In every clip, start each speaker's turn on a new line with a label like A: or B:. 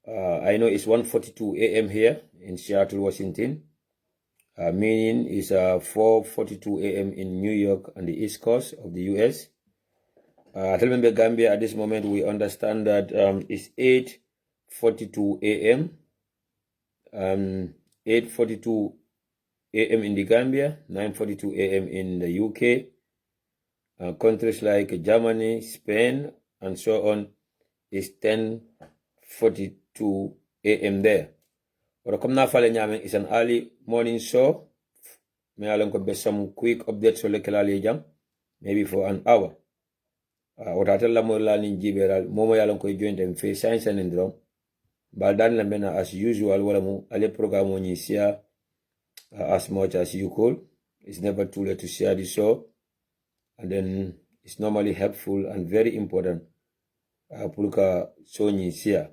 A: I know it's 1:42 a.m. here in Seattle, Washington. Meaning is 4:42 a.m. in New York and the East Coast of the U.S. Remember Gambia at this moment, we understand that it's 8:42 a.m. 8:42 a.m. in the Gambia, 9:42 a.m. in the UK. Countries like Germany, Spain, and so on is 10:42 a.m. there. But come now, it's an early morning show. May I be some quick updates on the maybe for an hour. What I tell them Momo Yalon ko join them face science and drum. Baldan Lamena as usual, walamu ale program on share as much as you could. It's never too late to share the show. And then it's normally helpful and very important. Pulka Sony share.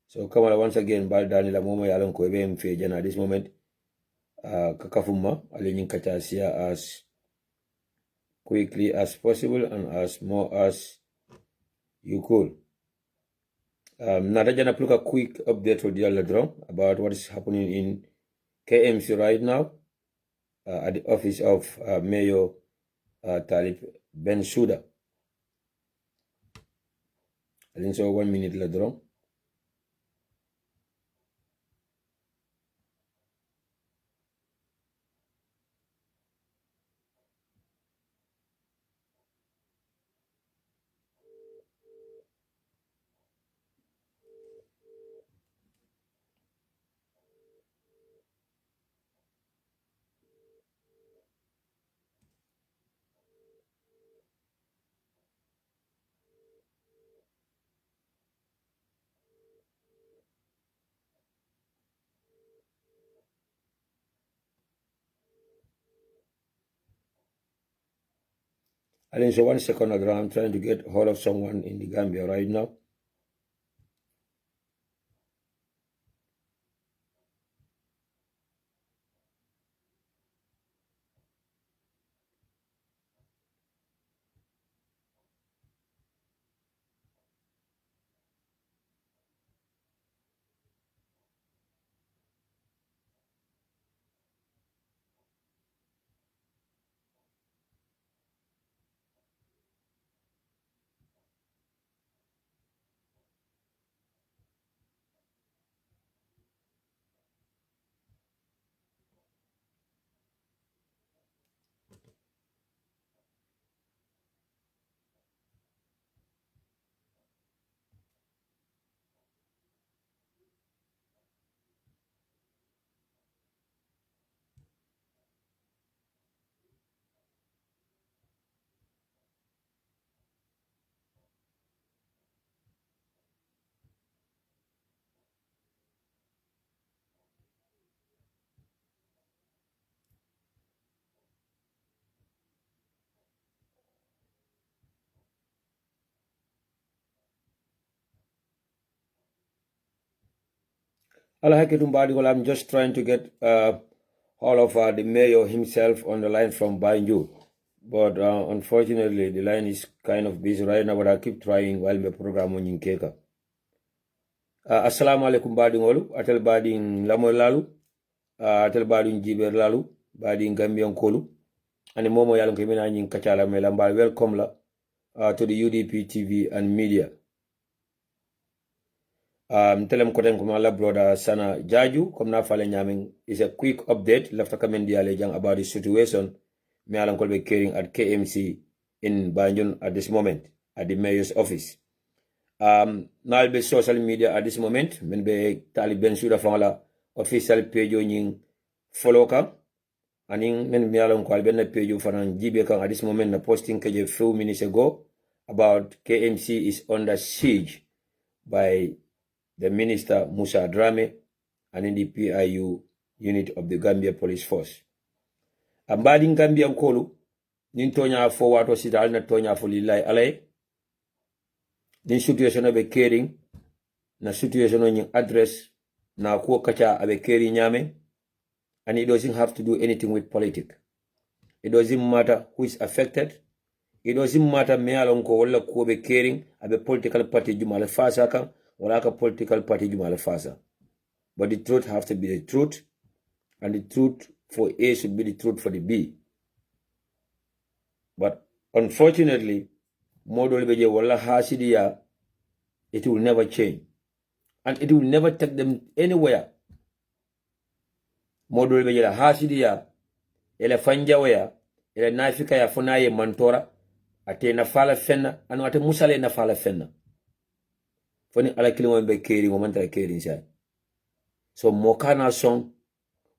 A: So come on once again, Baldan la Momo Yalon ko ebe mfejan at this moment. Kakafuma alinyin kacha share as quickly as possible and as more as you could. Nataja a quick update for the other about what is happening in KMC right now at the office of Mayor Talib Bensouda. I think so 1 minute later on. I think so 1 second later, I'm trying to get hold of someone in the Gambia right now. I'm just trying to get all of the mayor himself on the line from Banjul. But unfortunately, the line is kind of busy right now, but I'll keep trying while my program on Yinkeka. Assalamu alaikum badingolu, atel bading lamoy lalu, atel bading jiber lalu, bading Gambian kolu, and momo yalong kemina nyin kachala me lambal welcome la to the UDP TV and media. Telem koten kuma la brother Sana Jaju, kom na fale nyaming is a quick update lafta kamendi ale jang about the situation me alang kolbe caring at KMC in Banjul at this moment at the mayor's office. Now be social media at this moment, men be Talib Bensouda fala official page nying follow ka aning men me alang ko ben page fanan jibe kan at this moment na posting keje few minutes ago about KMC is under siege by the Minister Musa Drammeh and in the PIU unit of the Gambia Police Force. Ambadi Gambia Nkolu, Nintonya for what was it alna Tonya for Lilai Alay. Nin situation of a caring, na situation on your address, na kuo kacha abe caring nyame, and it doesn't have to do anything with politics. It doesn't matter who is affected. It doesn't matter me alonko wala kuo be caring abe political party jumala fasaka wala ka political party jumala fasa. But the truth have to be the truth, and the truth for A should be the truth for the B. But unfortunately, model beje wala hasidiya, it will never change. And it will never take them anywhere. Model beje la hasidiya, ele fanjawaya, ele nafika ya funaye mantora, ate na fala fenna, anu ate musale na fala fenna. Foni ala kilimo mbe keri, momantara keri inside. So mokana song,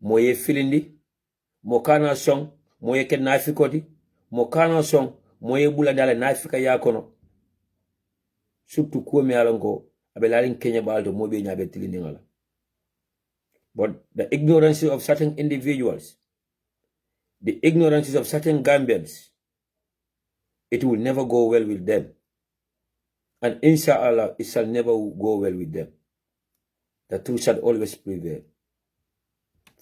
A: moye filindi, mokana song, moye ke nafikoti, mokana song, moye bula dale nafika yakono. Surtout kuome alonko, abelalin Kenya balto mobe nyabe tilindi ngala. But the ignorance of certain individuals, the ignorance of certain Gambians, it will never go well with them. And inshallah, it shall never go well with them. The truth shall always prevail.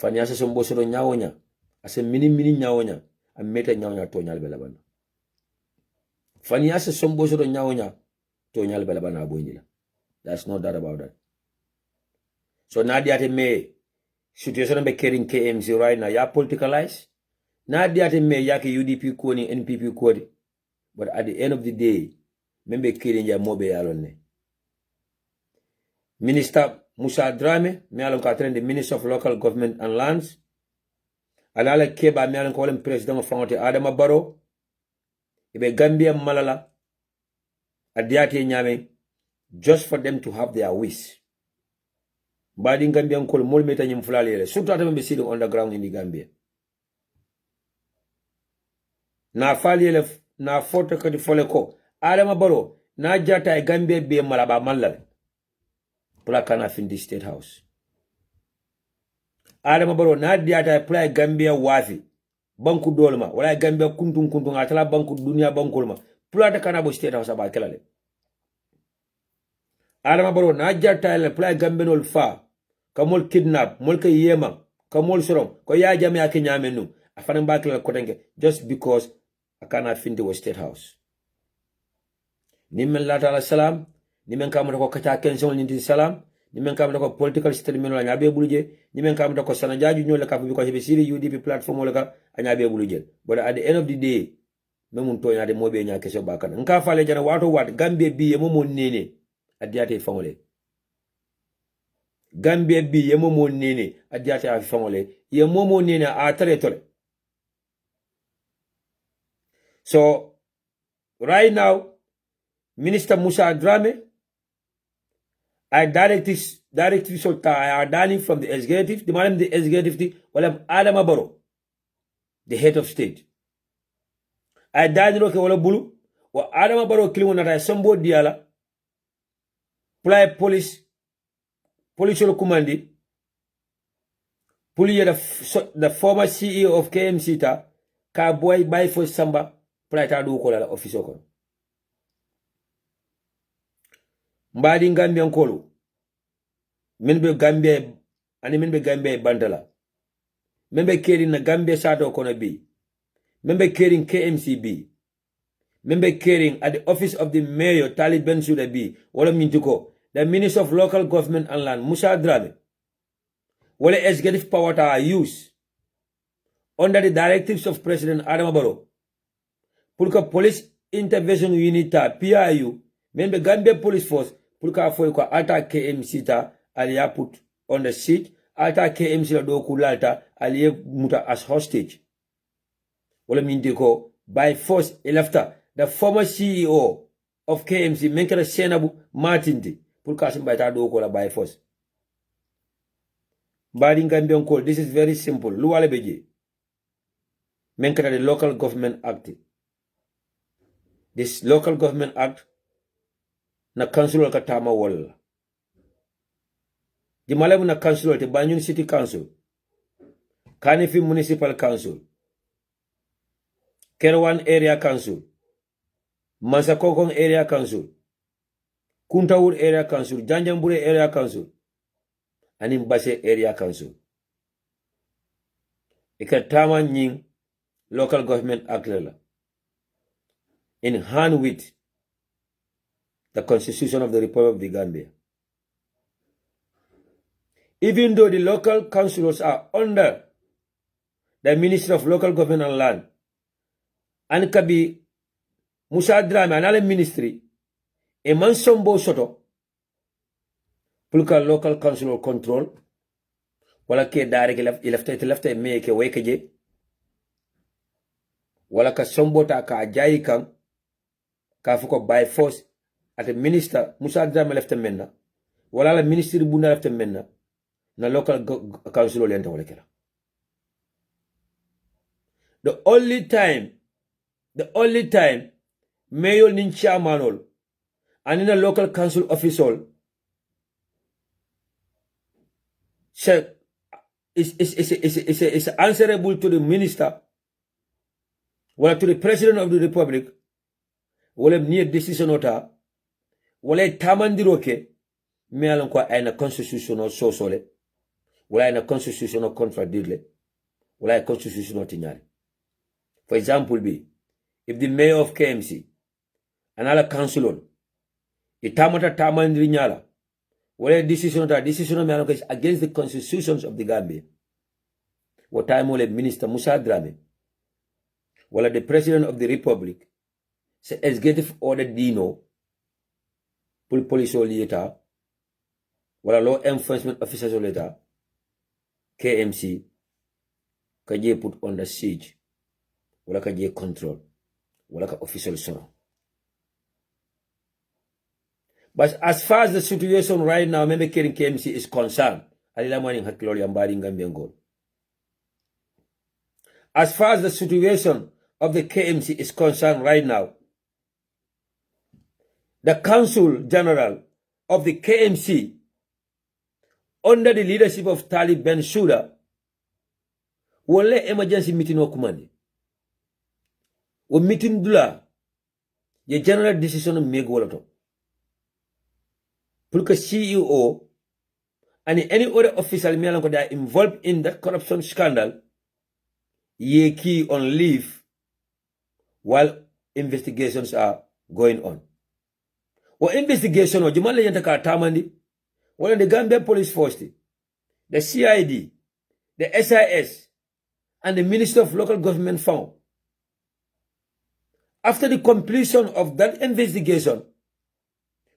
A: Fanyasa sombosoro nyawonya, ase mini nyawonya, ameta nyawonya to nyal belabana. Fanyasa sombosoro nyawonya to nyal belabana abonjila. There's no doubt about that. So Nadia me situation be carrying KMC right now, ya politicalized. Nadia me yaki UDP koni NPP kodi. But at the end of the day, membe killing ya mobe alone. Minister Musa Drammeh, me alon katren the Minister of Local Government and Lands. Alala keba me alon kolem President of Fangote Adama Barrow. Ibe Gambia Malala. Adiate nyame. Just for them to have their wish. Badi Gambia nkol mol meta nyimfulali ele. Surtout ata membe sitting on the ground in the Gambia. Na fali ele na foto kadi fole ko. Adama Barrow na jata e Gambia be malaba malale. Pula kana fin di State House. Adama Barrow na diata pula Gambia wafi. Banku dolma. Wala Gambia kuntung atala banku dunia bankulma. Pula ta kana bo State House aba kelale. Adama Barrow na jata ele pula Gambia nol fa. Kamol kidnap. Mol ke yema. Kamol sorom. Ko ya jame ake nyame nu. Afana mba kelale kotenge. Just because akana fin di State House. Nimen lata ala salam. Nimen kamata ko kacha kensol ninti salam. Nimen kamata ko political statement la nyabe buluje. Nimen kamata ko sanajaju nyola kafu because be siri UDP platform wala ka anyabe buluje. But at the end of the day, memun to nyade mobe nya keso bakana. Nka fale jana wato wat Gambia bi yemo nene adiate famole. Gambia bi yemo nene adiate a famole. Yemo nene a tare tole. So right now, Minister Musa Drammeh, I directly from the executive, the madam the executive, well, Adama Barrow, the head of state. I directly wala bulu, wa Adama Barrow killing na somebody diala, play police commandi, the former CEO of KMC ta, ka boy by for samba, play ta do kola office okon. Mbadi Gambia nkolo. Menbe Gambia ani menbe Gambia bandala. Menbe kering na Gambia sato kono bi. Menbe kering KMC bi. Menbe kering at the office of the mayor Talib Bensouda bi. Wala mintuko. The Minister of Local Government and Land Musa Drammeh. Wala executive power ta use under the directives of President Adama Barrow. Pulka police intervention unit ta PIU. Menbe Gambia Police Force. Pulka foi kwa ata KMC ta aliya put on the seat, ata KMC la do kulalta aliye muta as hostage. Wala mindiko by force elafta the former CEO of KMC menkere Senabu Martindi pulka simba ta do kola by force. Badi Gambian call, this is very simple. Luwale beje. Menkere the Local Government Act. This Local Government Act na council ka tama wala. Di malamu na council te Banjul City Council. Kanifi Municipal Council. Kerwan Area Council. Masakokong Area Council. Kuntawur Area Council. Janjambure Area Council. And Mbase Area Council. Ika tama nying Local Government Act lela. In hand with the Constitution of the Republic of the Gambia. even though the local councillors are under the Ministry of Local Government and Land, and kabi Musa Drammeh anale ministry, e man sombo soto, pulka local council control, wala ke dare ke lefte me ke weke je, wala ka sombo ta ka ajayi kan, ka fuko by force, at the minister, Musa Drammeh lefte menna, wala la ministry bunda lefte menna, na local council lenta wala kera. The only time mayor nin chairmanol and in a local council official is answerable to the minister or to the president of the republic, wala near decision ota, wala tamandiroke, me alan kwa aina constitutional sosole, wala aina constitutional contradictly, wala aina constitutional tinyari. For example, if the mayor of KMC and other councilor, itamata tamandri nyala, wala decision is against the constitutions of the Gambia. What time will Minister Musa Drammeh, wala the President of the Republic, say executive order dino, police or later, wala law enforcement officers or later, KMC, kaje put under siege, wala kaje control, wala ka official soro. But as far as the situation right now, maybe KMC is concerned, as far as the situation of the KMC is concerned right now, the Council General of the KMC, under the leadership of Talib Ben Suda, will let emergency meeting or command. We meeting dula, the general decision make walato. Pulka CEO and any other official that are involved in that corruption scandal, ye key on leave while investigations are going on. Or investigation or Jumala Yantaka Tamandi, one of the Gambia Police Force, the CID, the SIS, and the Minister of Local Government found. After the completion of that investigation,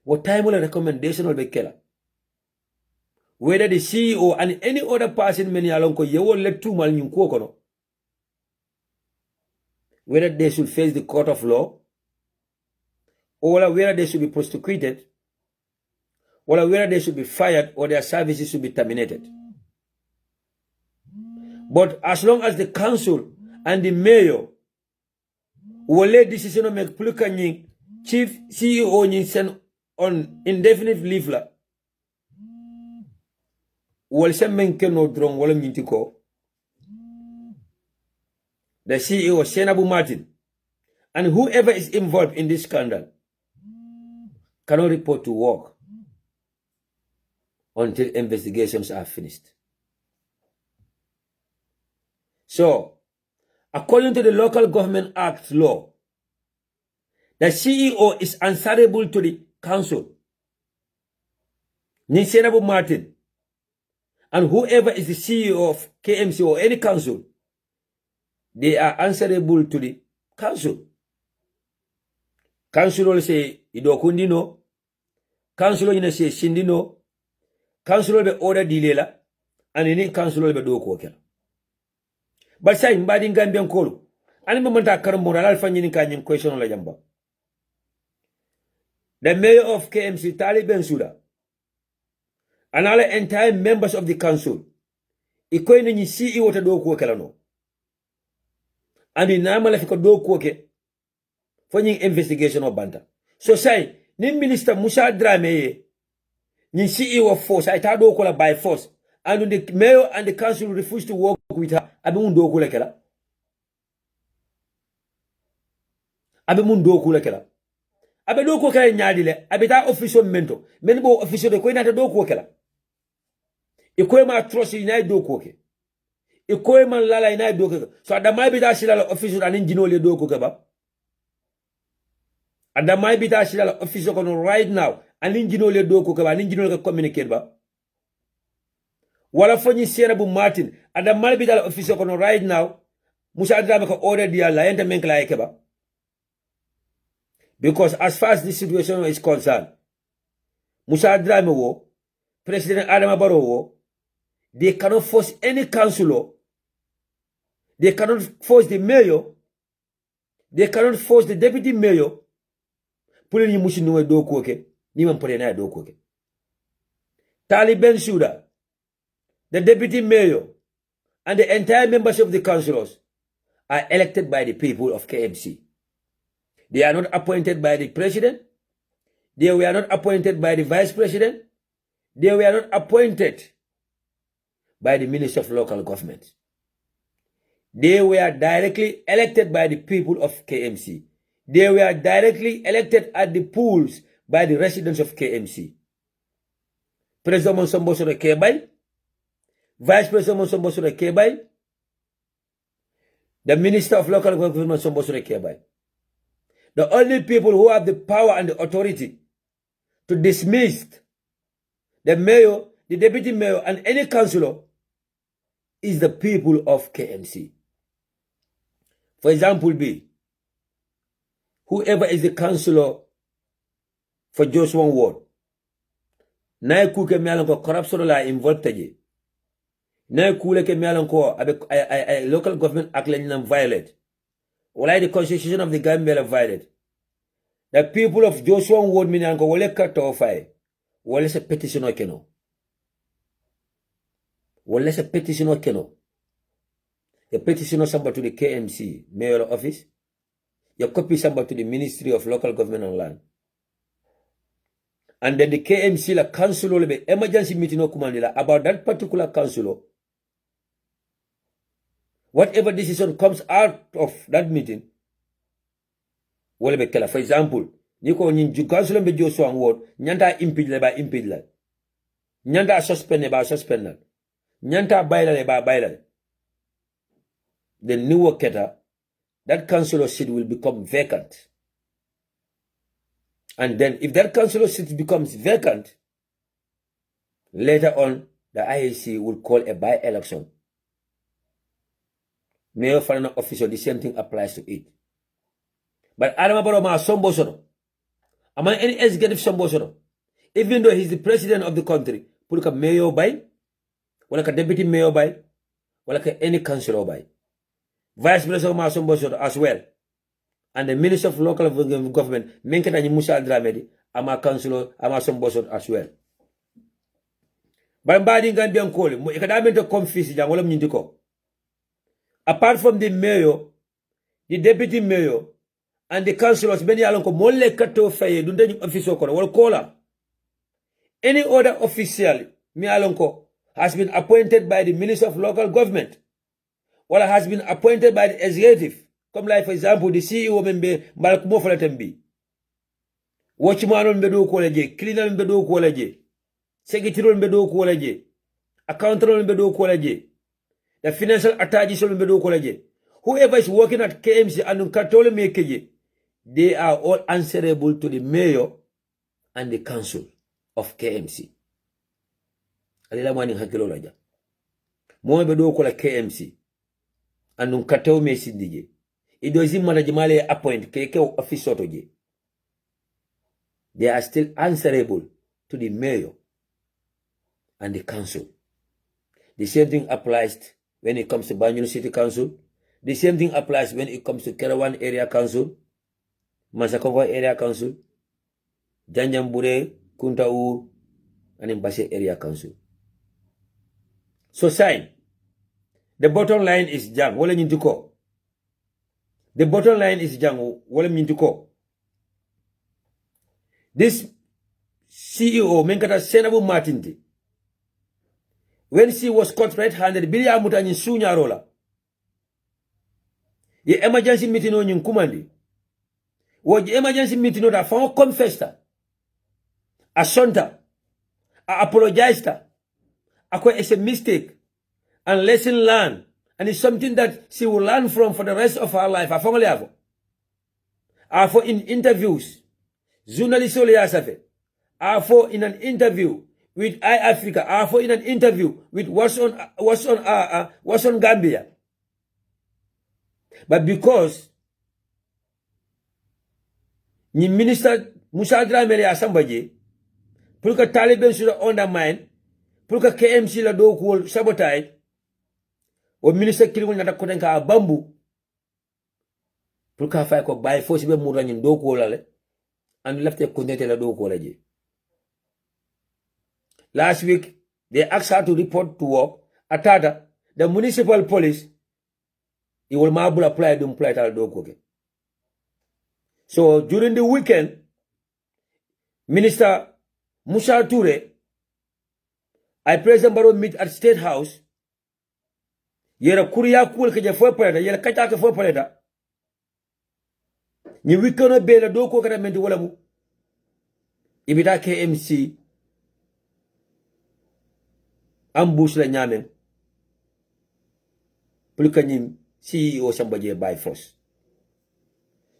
A: what time will a recommendation will be killer? Whether the CEO and any other person many along you will let two mal whether they should face the court of law, or whether they should be prosecuted, or whether they should be fired or their services should be terminated. But as long as the council and the mayor will let decision make Pulukanying chief CEO send on indefinite leave la wal semen keno drong wala mintiko the CEO Senabu Martin and whoever is involved in this scandal cannot report to work until investigations are finished. So, according to the Local Government Act law, the CEO is answerable to the council, Senabu Martin, and whoever is the CEO of KMC or any council, they are answerable to the council. Council will say, Idokundino, council will say, Shindino, council will be order dilela, and any council will be do. But say, Mbadi Gambian Kolu, and Mamanta Karambora, Alpha Yin question on la Jamba. The mayor of KMC, Talib Ben Suda, and all the entire members of the council, Ikoini ni CEO ta do ko kala no. And the normal fi ko do ko ke for any investigation or banta. So say, ni Minister Musa Drammeh ni CEO of force, I ta do ko la by force, and the mayor and the council refuse to work with her, abi mun do ko la kala. Abi mun do ko la kala. Abe do ko kala nyaadi le, abi ta official mento, men bo official de ko ina ta do ko kala. Ikoy ma atroci ina do ko ke. Ikoy man lala ina do ko. So adamay bi ta silala official anin jino le do ko ke ba. Adamay bi ta silala official kono right now anin jino le do ko ke ba, anin jino le communicate ba. wala fonyi siena bu Martin ada malbidal officer kono right now Musa Drammeh ko order dia la enta menkla ekeba. Because as far as this situation is concerned, Musa Drammeh wo, President Adama Barrow wo, they cannot force any councillor, they cannot force the mayor, they cannot force the deputy mayor, pulling you mushi nuwe do koke, ni mampore na do koke. Taliban Suda, the deputy mayor, and the entire membership of the councillors are elected by the people of KMC. They are not appointed by the president. They were not appointed by the vice president. They were not appointed by the Minister of Local Government. They were directly elected by the people of KMC. They were directly elected at the polls by the residents of KMC. President Monsombo Sore Kebay, Vice President Monsombo Sore Kebay, the Minister of Local Government Monsombo Sore Kebay. The only people who have the power and the authority to dismiss the mayor, the deputy mayor, and any councillor is the people of KMC. For example, B, whoever is the councillor for just one ward, na kuke mialanko corruption la involved taje, na kule ke mialanko abe local government act la violate. Why the constitution of the Gambia violated? The people of Joshua Ward Minango wale cut off wale se petition o keno. Wale se petition o keno. You petition somebody to the KMC mayor office. You copy somebody to the Ministry of Local Government and Land. And then the KMC la council will be emergency meeting o kumandila about that particular council. Whatever decision comes out of that meeting, will be killer. For example, Niko Ninju Council be Joshua Ward, Nyanta impede by impede. Nyanta suspend by suspend. Nyanta baila by baila. The new Keta, that councillor seat will become vacant. And then if that councillor seat becomes vacant, later on the IAC will call a by-election. Mayor Finance Officer, the same thing applies to it. But Adama Barrow ma sombosono. Am I any executive sombosono? Even though he's the president of the country, put a mayor by, or like a deputy mayor by, or like any councillor by. Vice President ma sombosono as well. And the Minister of Local Government, Menkata Musa Drammeh, ama councillor, ama sombosono as well. But I'm bad in Gambia Kole, Ikadamento confuse jang wala mnyindiko. Apart from the mayor, the deputy mayor, and the councillors, many alonko molle kato faye dunde officer kono wal kola. Any other official mi alonko has been appointed by the Minister of Local Government, or has been appointed by the executive. Come like for example, the CEO membe malkumo falatembi. Watchman mbedo koleje, cleaner mbedo koleje, secretary mbedo koleje, accountant mbedo koleje. The financial attachés mbedo koleje. Whoever is working at KMC and Katole Mekeje, they are all answerable to the mayor and the council of KMC. Alila mwani hakilo laja. Mwa bedo kola KMC. And Katole Mekeje. It doesn't matter jimale appoint keke office otoje. They are still answerable to the mayor and the council. The same thing applies when it comes to Banjul City Council. The same thing applies when it comes to Kerawan Area Council, Masakova Area Council, Janjambure, Kuntaur, and Mbase Area Council. So sign. The bottom line is jang, wala nyintuko. The bottom line is jang, wala nyintuko. This CEO, Menkata Senabu Martinti, when she was caught red-handed, Billy Amutani Sunya Rola. The emergency meeting on yung kumandi. The emergency meeting on that phone confessed. Assunta. I apologized. It's a mistake. And lesson learned. And it's something that she will learn from for the rest of her life. For in interviews. Journalist for in an interview with iAfrica for in an interview with what's on Gambia. But because ni Minister Musa Drammeh ya sambaje pour que Taliban should undermine, pour que KMC la do ko sabotage, o ministre kilimul nata ko denka bambu pour que fay ko bay fo ci be mu rañin do ko la le and left ko nete la do ko la je. Last week they asked her to report to work. Atada the municipal police he will mabul apply dum apply tal do ko ke. So during the weekend, Minister Musa Toure, I President Barrow meet at State House. Yera kuriya kul ke je fo pareda, yera kata ke fo pareda. Ni wikono be la do ko kata menti wala mu. Ibita KMC ambush la nyamen. Pour que ni CEO sambaje by force.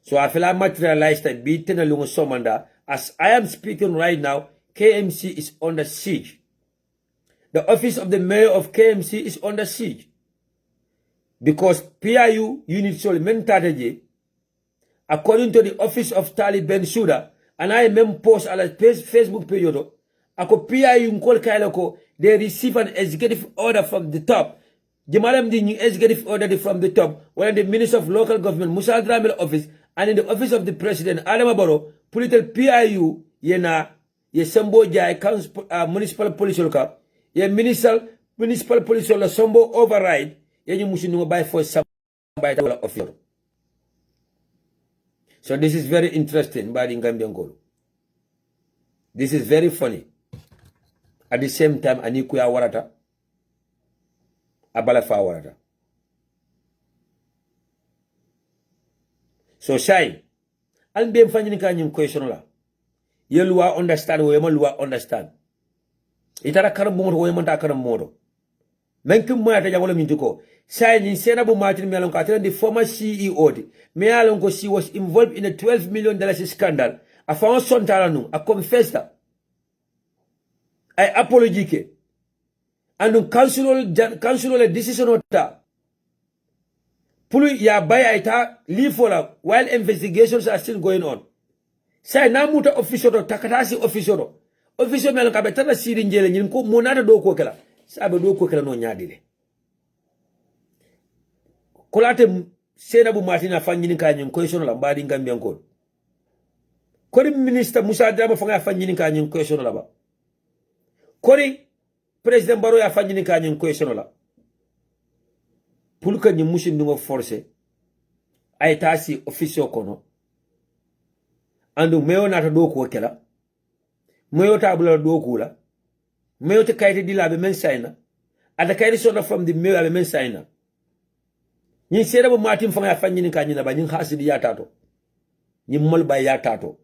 A: So I feel I materialized that beaten along Somanda. As I am speaking right now, KMC is under siege. The office of the mayor of KMC is under siege. Because PIU unit Solomon according to the office of Taliban Suda, and I mem post on a Facebook page, ako PIU nkol kailako, they receive an executive order from the top. Jamalam di executive order from the top, when the Minister of Local Government, Musa Drammeh office, and in the office of the President, Adama Barrow, political PIU, yena, ye Sambo Jai, municipal police, ye municipal police, Sambo override, ye musinu by force somebody officer. So this is very interesting, by the Gambian goal. This is very funny. At the same time, Anikuya Warata, Abalafa Warata. So Shai, I'll be finding a question la. Ye lua understand, we lua understand. Itara karamoto, we manta karamoto. Menkum mata ya wala mintuko. Shai ni Senabu Martin Melon, the former CEO, Mealongo, she was involved in a $12 million scandal. I found Sontaranu, a confessor. I apologize. And council decision ota. Pulu ya baya ita lifola while investigations are still going on. Say na muta official takatasi official. Official melo kabetana siri njele nyini ko monata do ko kala. Sabe do ko kala no nyaadile. Kolate Senabu Martin afanyini ka nyin question la mbadi Gambia ko. Kori minister Musa Drammeh fanga afanyini ka nyin question la ba. Kori President Barrow ya fanyini ka nyin question la. Pour que nous puissions forcer à être si officiel kono andu meyo nata do ko kela meyo tabula do kula meyo te kayte dila be men sayna ada kayte sona from the meyo be men sayna ni sere bo matim fa ya fanni ka nyina ba ni hasidi ya tato ni mol ba ya tato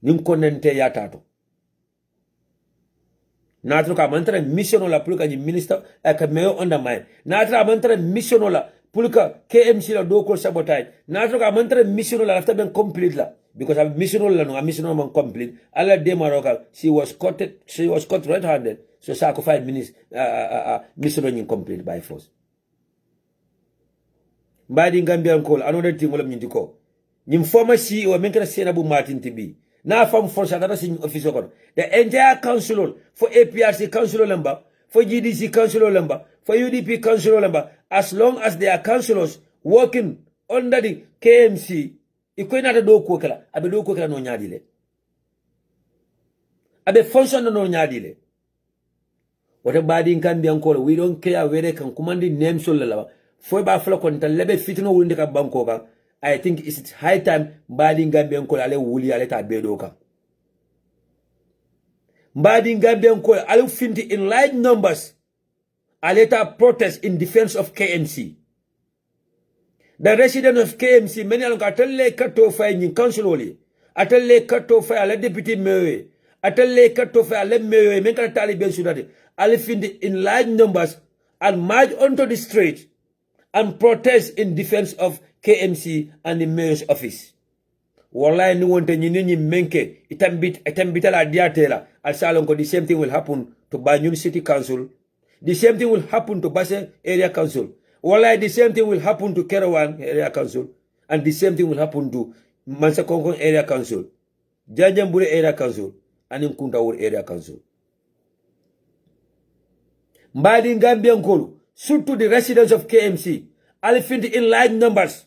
A: ni konente ya tato Natro ka mantra mission la pour que ni ministre ka meyo undermine natra mantra mission la pour que KMC la do ko sabotage natro ka mantra mission la after ben complete la because a mission la no a mission man complete ala de maroka she was caught red-handed so sako 5 minutes mission ni complete by force mbadi Gambian call another thing wala nyindi ko nyim former CEO menkra Senabu Martin tibi na fam force atata sin office ko the entire council for APRC council member for GDC council member for UDP council member as long as they are councillors working under the KMC ikoina ta do ko kala abe do ko kala no nyaadile abe function no nyaadile wata badi Gambian ko we don't care where can command name so la fo ba fla kon ta lebe fitino wulinde ka banko ka I think it's high time Mbadi Gambian ko ale wuli ale ta bedo ka. Mbadi Gambian ko ale finti in large numbers ale ta protest in defense of KMC. The residents of KMC many along atelle kato fay ni counciloli. Atelle kato fay ale deputy mayor. Atelle kato fay ale mayor men ka Taliban sudade. Ale finti in large numbers and march onto the street and protest in defense of KMC and the mayor's office. Wallahi ni wonte nyini menke itambita la diatela al salon ko the same thing will happen to Banjul City Council. The same thing will happen to Basse Area Council. Wallahi, the same thing will happen to Kerawan Area Council. And the same thing will happen to Mansakonkon Area Council, Janjambure Area Council, and Nkuntawur Area Council. Mbadi Gambian Kolu, shoot to the residents of KMC, Alifint in large numbers.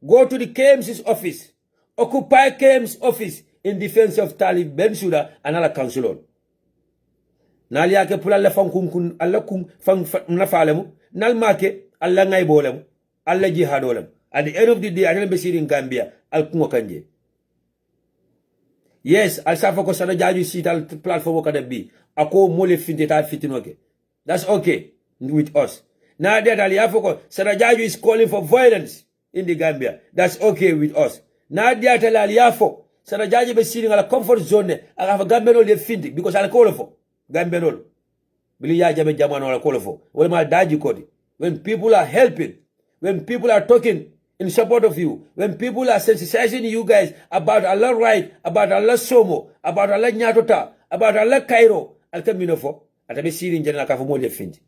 A: Go to the KMC's office. Occupy KMC's office in defense of Talib Bensouda and other councilor. Naliake pula la fankunkun alla kum fang nafalemu nal make alla ngay bolem alla jihadolem. At the end of the day, I will be in Gambia. Al kanje. Yes, I'll suffer because I judge sit al platform can be. Ako mole finteta fitinoke. That's okay with us. Now that Aliafoko, Sarajaju is calling for violence in the Gambia. That's okay with us. Now that Aliafo, Sarajaju be sitting at a comfort zone. I have a Gambian de finti because I'll call for Gambian. Bilia Jame Jamano I'll call for. Well, my daji code. When people are helping, when people are talking in support of you, when people are sensitizing you guys about Allah right, about Allah Somo, about Allah Nyatota, about Allah Cairo, I'll tell you no for. I'll be sitting in General Kafamo de finti.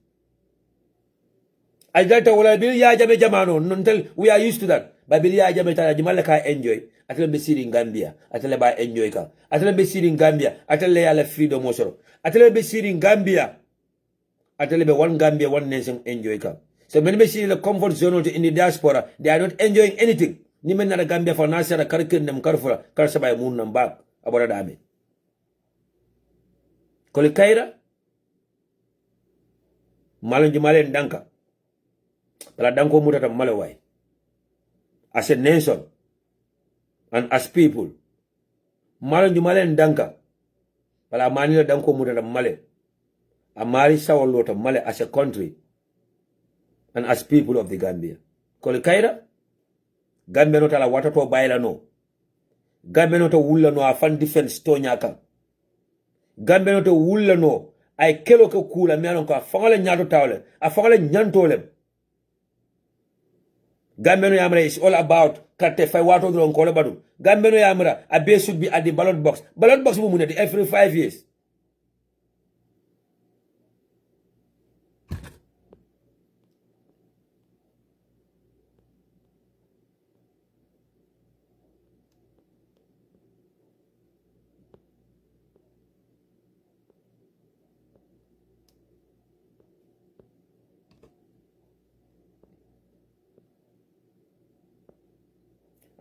A: I got a Bilia Jame Jamano, until we are used to that. But Bilia Jame Jamalaka enjoy. I tell be sitting in Gambia. I tell about enjoy ka. I tell be sitting in Gambia. I tell you freedom also. I tell be sitting in Gambia. I tell you one Gambia, one nation enjoy ka. So many see the comfort zone in the diaspora, they are not enjoying anything. Ni men na Gambia for Nasara Karkin them Karfura, Karsabay Moon and back about Adami. Kolikaira Malanjumale Danka. But Danko Mutata Malawai. As a nation and as people. Malanjumale Danka. But a manila Danko Mutata Male. A Mari Sawalota Male as a country. And as people of the Gambia. Kolikaira, Gambia not ala water to baila no. Gambia not a wula no a fan defense to nyaka. Gambia not a wula no. I kelo ke kula miano ko a fangale nyato tawle. A fangale nyantolem. Gambia no yamra is all about karte fay wato dron ko lebadu. Gambia no yamra a base should be at the ballot box. Ballot box mu muneti every 5 years.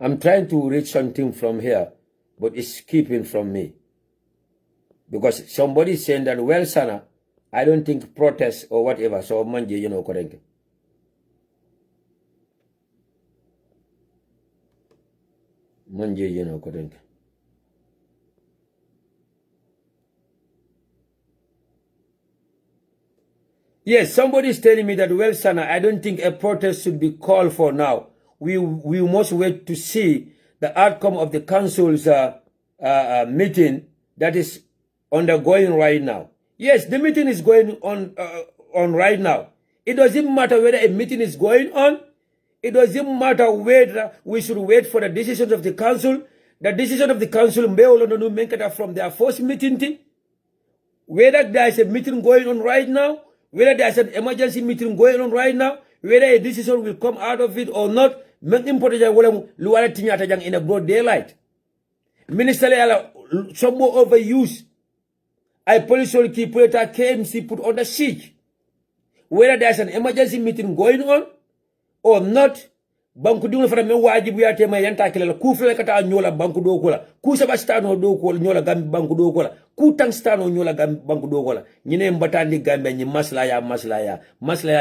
A: I'm trying to reach something from here, but it's keeping from me. Because somebody is saying that, well, Sana, I don't think protest or whatever, so manje, you know, correct. Manje, you know, correct. Yes, somebody is telling me that, well, Sana, I don't think a protest should be called for now. We must wait to see the outcome of the council's meeting that is undergoing right now. Yes, the meeting is going on right now. It doesn't matter whether a meeting is going on. It doesn't matter whether we should wait for the decisions of the council. The decision of the council may also make it from their first meeting. Whether there is a meeting going on right now, whether there is an emergency meeting going on right now, whether a decision will come out of it or not, make important in a broad daylight. Minister some more overuse. I police will keep KMC put under siege. Whether there's an emergency meeting going on or not, banku dunga fara me wajibu ya tema yanta kila ku fele kata nyola banku do kola ku sabastano do kola nyola gambi banku do kola ku tangstano nyola gambi banku do kola nyine mbatandi gambe nyi maslaya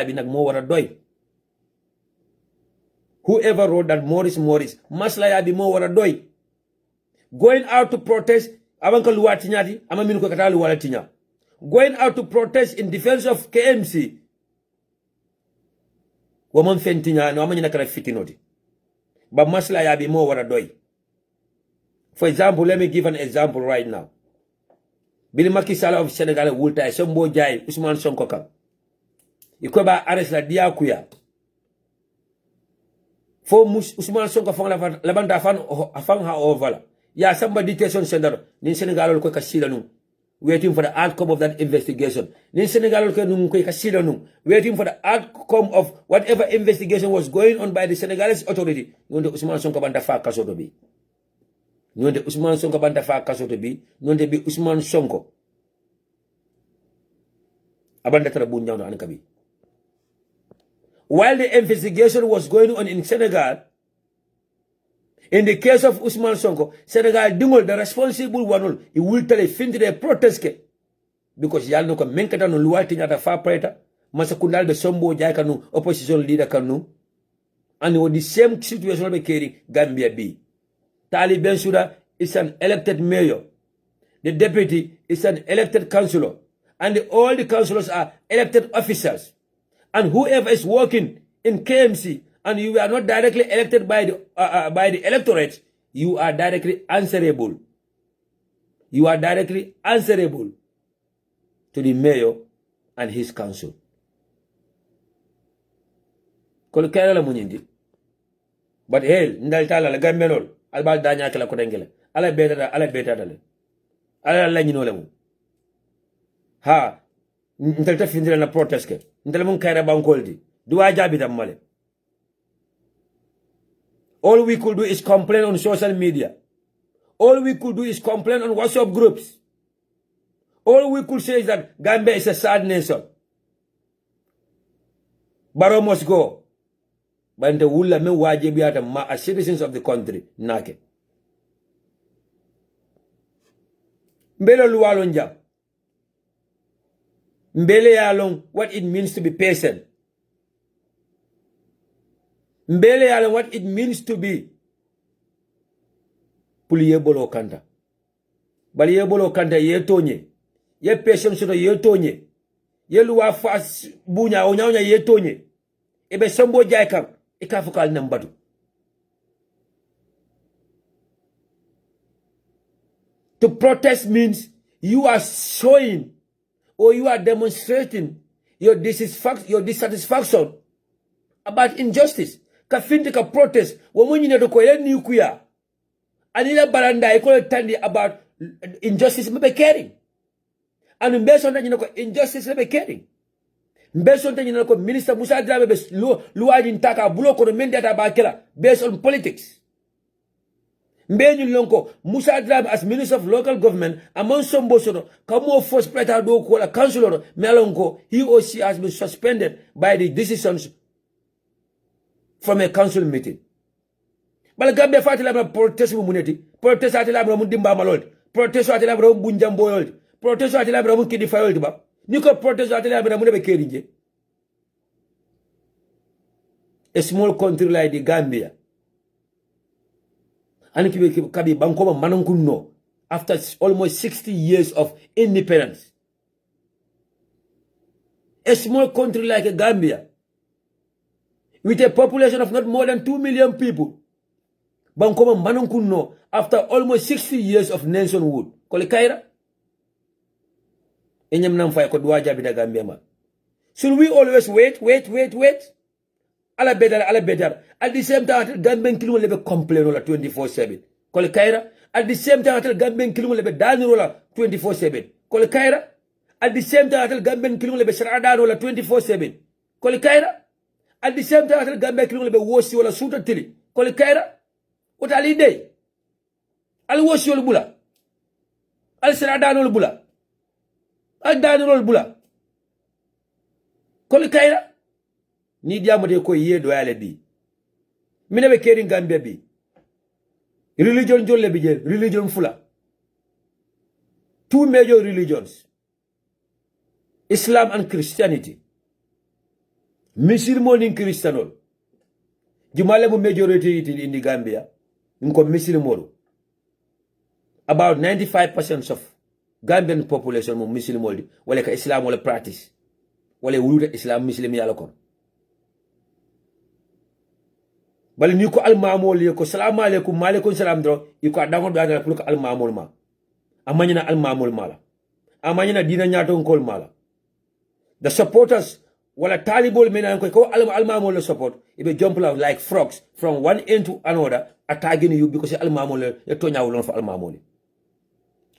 A: bi nak mo wara doy. Whoever wrote that Morris, maslaya bi mo wara doy. Going out to protest, abanka luwa tinyati, ama minu ko kata luwa tinya. Going out to protest in defense of KMC. Woman fentinya no amanya nakara fitinoti. But maslaya bi mo wara doy. For example, let me give an example right now. Billy Macky Sall of Senegal wulta sombo jay Ousmane Sonko kam. Ikoba arrest la diakuya. For Ousmane Sonko fang la banda afang ha ovala. Ya samba detention center ni Senegal ko ka sila nu. waiting for the outcome of that investigation. Nin Senegal waiting for the outcome of whatever investigation was going on by the Senegalese authority. Nonde Usman Sonko banta fa kasoto bi. Nonde Usman Sonko banta fa kasoto bi. Nonde bi Usman Sonko. Abanda tara bu ñawno an kabi. While the investigation was going on in Senegal, in the case of Usman Sonko, Senegal dingol the responsible one, he will tell a fin to the protest because y'all know que menkata no luwati nyata fa preta, masakundal de sombo jay kanu opposition leader kanu, and with the same situation be carrying Gambia B. Tali Bensouda is an elected mayor. The deputy is an elected councillor, and all the councillors are elected officers. And whoever is working in KMC and you are not directly elected by the electorate, you are directly answerable. You are directly answerable to the mayor and his council. But hell, ndal tala la gambenol albal danya kala ko dengele ala beta dale ala la nyino lemu ha ntel ta findira na protest ke ntel mun kayra bankoldi duwa jabi tam male. All we could do is complain on social media. All we could do is complain on WhatsApp groups. All we could say is that Gambia is a sad nation. Barrow must go. But the wula me wajibiata ma as citizens of the country nake. Mbele luwalon jam. Mbele yalong what it means to be patient. Mbele yalong what it means to be puliye bolo kanta. Bali ye bolo kanta ye tonye. Ye patient soto ye tonye. Ye luwa fas bunya onya ye tonye. Ebe sombo jaikam. Ikafukal nambadu. To protest means you are showing or you are demonstrating your dissatisfaction about injustice. Kafindi ka protest womunyi ne ko yen nukuya. Anila baranda iko tandi about injustice mebe caring. And mbeso ndani ko injustice mebe caring. Mbeso ndani ko Minister Musa Drammeh be luwaji ntaka bulo ko mendata bakela based on politics. Mbenyu lonko Musa Drammeh as Minister of Local Government among some bosono kamo force preta do ko la councilor melonko he or she has been suspended by the decisions from a council meeting. Bala Gambia fatila bra protest mu muneti protest atila bra mu dimba malol protest atila bra mu bunjambo yol protest atila bra mu kidi fayol ba ni ko protest atila bra mu be kerinje. A small country like the Gambia and kabi bankoma manankunno after almost 60 years of independence. A small country like a Gambia with a population of not more than 2 million people. Bankoma manankunno after almost 60 years of nationhood. Kole kaira? Enyam nam fay ko duwa jabi da Gambia ma. Should we always wait? Ala better. At the same time, Gambian killing will complain 24/7. Kole kaira? At the same time, Gambian killing will be done 24/7. Kole kaira? At the same time, Gambian killing will be sharada 24/7. Kole kaira? At the same time, Gambian killing will be wosi wala suta tili. Kole kaira? What ali day? Al wosi wala bula. Al sharada wala bula. Al danu wala bula. Kole kaira? Ni diamode ko yedo yale bi. Mine be kering Gambia bi. Religion jolle bi je, religion fula. Two major religions. Islam and Christianity. Muslim and Christian. Jumale mu majority in the Gambia. Nko Muslim. About 95% of Gambian population mu Muslim wale ka Islam wale practice. Wale wuluta Islam Muslim yala kon. Bali ni ko almamol ye ko salamu alaykum maaleykum salam dro iko adango do adala ko almamol ma amanyina almamol mala amanyina dina nyato ngol mala the supporters wala talibol mena ko almamol support ibe jump like frogs from one end to another attacking you because almamol e to nyaawul non fa almamol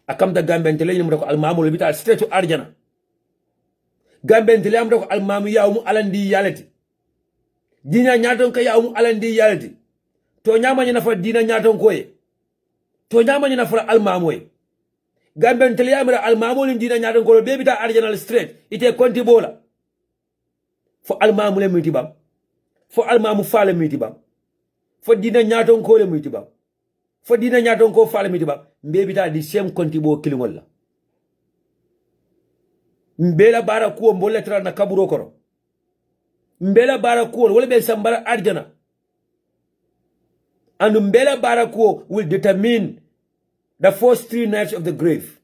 A: akam da Gambia tele ni mutako almamu bita straight to arjana Gambia tele am ko almamu yawmu alandi yalati dina nyaton ka yawmu alandi yalati to nyama ni nafa dina nyaton koye to nyama ni nafa almamu e Gambia tele amira almamu ni dina nyaton ko be bita arjana straight ite konti bola fo almamu le miti bam fo almamu faale miti bam fo dina nyaton ko le miti bam fo dina nyaton ko faale miti bam mbebita di sem konti bo kilingol la mbela bara kuo mbolle tra na kaburo kono mbela bara kuo wala be sambara arjana and mbela bara kuo will determine the first 3 nights of the grave.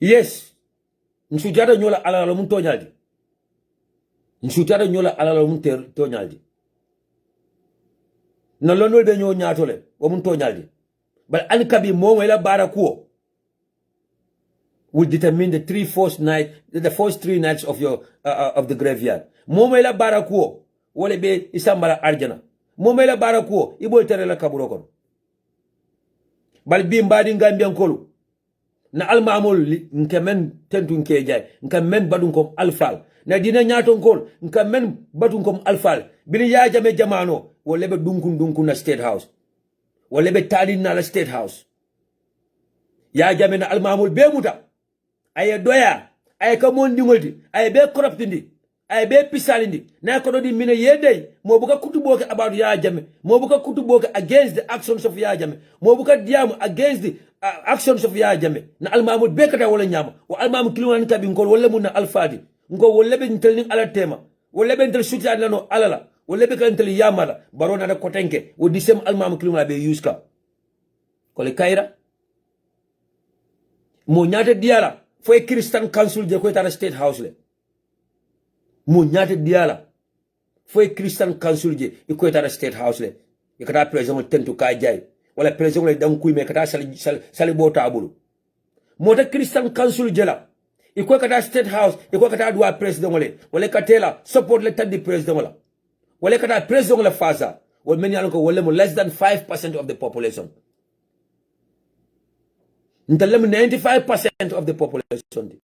A: Yes, nsujada nyola alala mun tonyaldi nsujada nyola alala mun tonyaldi na lonol be nyo nyaatole wo mun tonyaldi but alkabi mo wala bara kuo will determine the first 3 nights of your of the graveyard. Momela barakuo wole be isambara arjana. Momela barakuo ibol terela kaburo kon. Bal bi mbadi Gambian kolu. Na almamol nkemen tentu nkejay, nkemen badun kom alfal. Na dina nyaton kol nkemen badun kom alfal. Bili ya jame jamano wole be dunkun na State House. Wole be tadin na la State House. Ya jame na almamol be muta. Aye doya aye kamondi ngolti aye be corruptindi aye be pisalindi na ko di mine yedey mo buka kutuboke about ya jame mo buka kutuboke against the actions of ya jame mo buka diamu against the actions of ya jame na almamud be kata wala nyama wa almamu kilwan tabi ngol wala mun alfadi ngo wala be ntelni ala tema wala be ntel suti adano alala wala be kan ntel yamala barona da kotenke wo disem almamu kilwan be yuska ko le kaira mo nyata diala foi Christian Council je ko tara State House le mo nyata diala foi Christian Council je ko tara State House le e kata president tentu ka jay wala president le dang kuy me kata sali bota abulu mota Christian Council je la e ko kata State House e ko kata dua president wala katela support le tadi president wala kata president la fasa wala men yalon ko wala mo less than 5% of the population. Ntalem 95% of the population.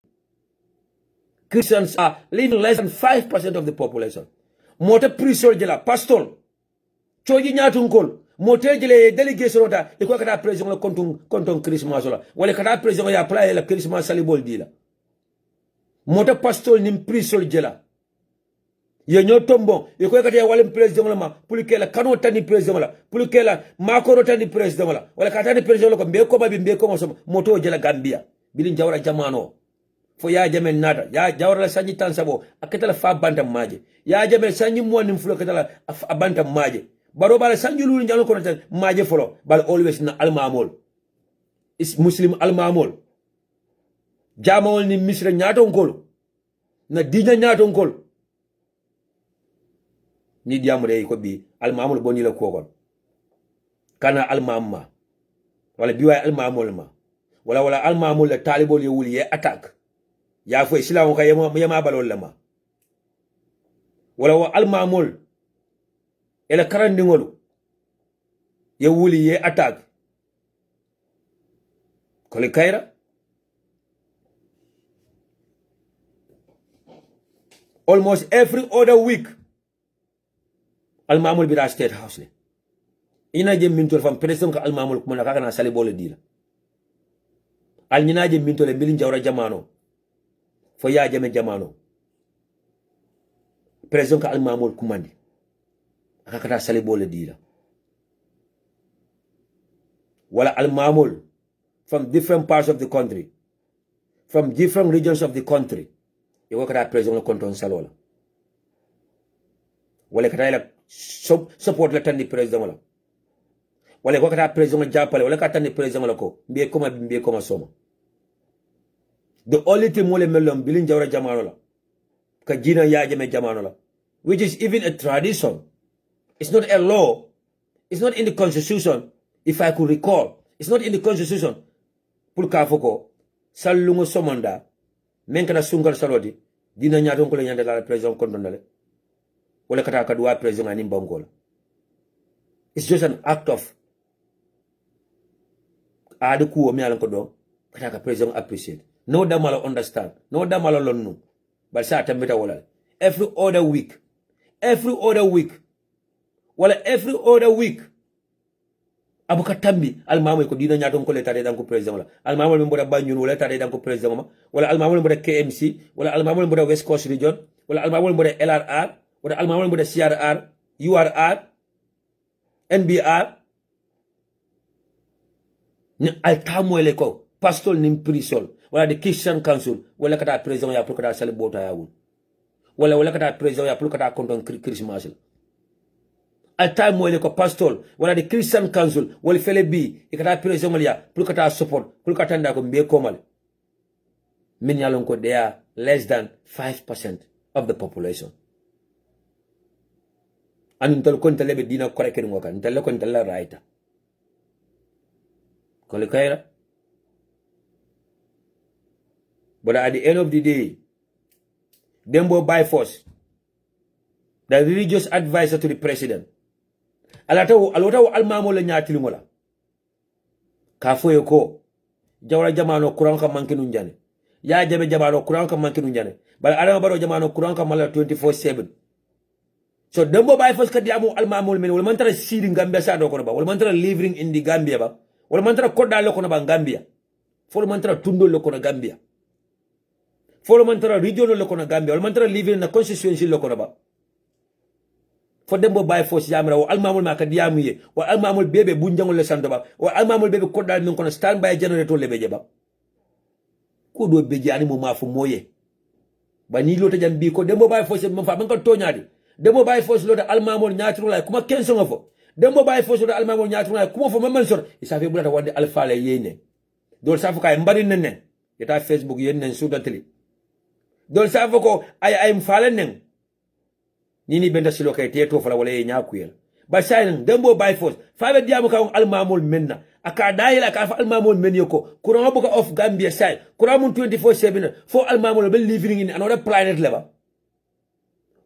A: Christians are living less than 5% of the population. Mote prisol jela pastor. Choji nyatunkol. Mote jele delegation da iko kata president la konton Christmas la. Wale kata president ya apply la Christmas salibol dila. Mote pastor nim prisol jela. Ye nyo tombo iko kata ya wale president la ma pulike la kano tani president la pulike la makoro tani president la wala kata ni president la ko mbe ko babi mbe ko mo moto jela Gambia bilin jawra jamano fo ya jamen nada ya jawra la sanyi tansabo akata la fa bantam maje ya jamen sanyi mo nim fulo kata la bantam maje baro bala sanyi lulu njalo ko tan maje folo bal always na almamol is muslim almamol jamawol ni misra nyato ngol na dinya nyato ngol ni diamre ko bi almamul boni la kokon kana almamma wala biwa almamul ma wala almamul la talibol yewuli ye attack ya fo islam ko yama balol lama wala almamul ela karandingolu yewuli ye attack ko le kayra almost every other week almamul bira State House le ina je mintor fam president ka almamul ko na kana sali bole dila al nyina je mintor le bilin jawra jamano fo ya jame jamano president ka almamul kumandi aka kata sali bole dila wala almamul from different parts of the country from different regions of the country e wakata president konton salola wala kata support la tandi president wala ko kata president jappale wala kata ni president la ko mbiye koma soma the only thing mole melom bilin jawra jamano la ka jina ya jame jamano la which is even a tradition. It's not a law, it's not in the constitution. If I could recall, it's not in the constitution. Pour ka foko salungo somonda men kana sungal salodi dina nyaton ko le nyanda la president kondonale wala kata kadwa president ani mbongola. It's just an act of adi kuwo mi alan ko do kata ka president appreciate no damala understand no damala lonnu but sa tambita wala every other week wala every other week abuka tambi almamul ko dina nyaton ko le tare dan ko president wala almamul mi mboda banjul wala tare dan ko president ma wala almamul mboda KMC wala almamul mboda West Coast region wala almamul mboda LRR wala almamul mboda CRR URR NBR ni altamoyle ko pastol nim prisol wala de Christian Council wala kata president ya pour kata sale bota ya wul wala kata president ya pour kata konton Christmas altamoyle ko pastol wala de Christian Council wala fele bi e kata president ya pour kata support pour kata nda ko mbe komal min yalon ko they are less than 5% of the population and tol kon tele be dina correct ngoka tele kon tele right kole kaira. But at the end of the day, Dembo by force, the religious advisor to the president, alota almamo le nyati limola kafo yoko jawra jamano kuran ka mankinu njane ya jabe jamano kuran ka mankinu njane bal adama baro jamano kuran ka mala 24/7. So Dembo by force kadi amu almamo men wala mantara sidi Gambia sa do ko ba wala mantara living in the Gambia ba wala mantara kodda lo ko ba Gambia fo mantara tundo lo ko na Gambia fo mantara regional lo ko na Gambia wala mantara living na constituency lo ko na ba fo Dembo by force yamra o almamul ma kadi yamuye o almamul bebe bunjangol le sandoba o almamul bebe kodda min ko na standby generator le beje ba ko do beje ani mo mafu moye ba ni lo ta jambi ko Dembo by force mo fa man ko toñadi Dembo by force lo da almamul nyatru la kuma kenso ngofo Dembo by force lo da almamul nyatru la kuma fo man sor isa fe bulata wande alfa le yene dol safu kay mbari nenen eta Facebook yenen sudatli dol safu ko ay mfalen nen nini benda silo kay teto fala wala ye nyakuyel ba sayin Dembo by force fa be diamu ka almamul menna aka dayila ka fa almamul men yoko kuran buka of Gambia say kuran mun 24/7 fo almamul be living in another planet leba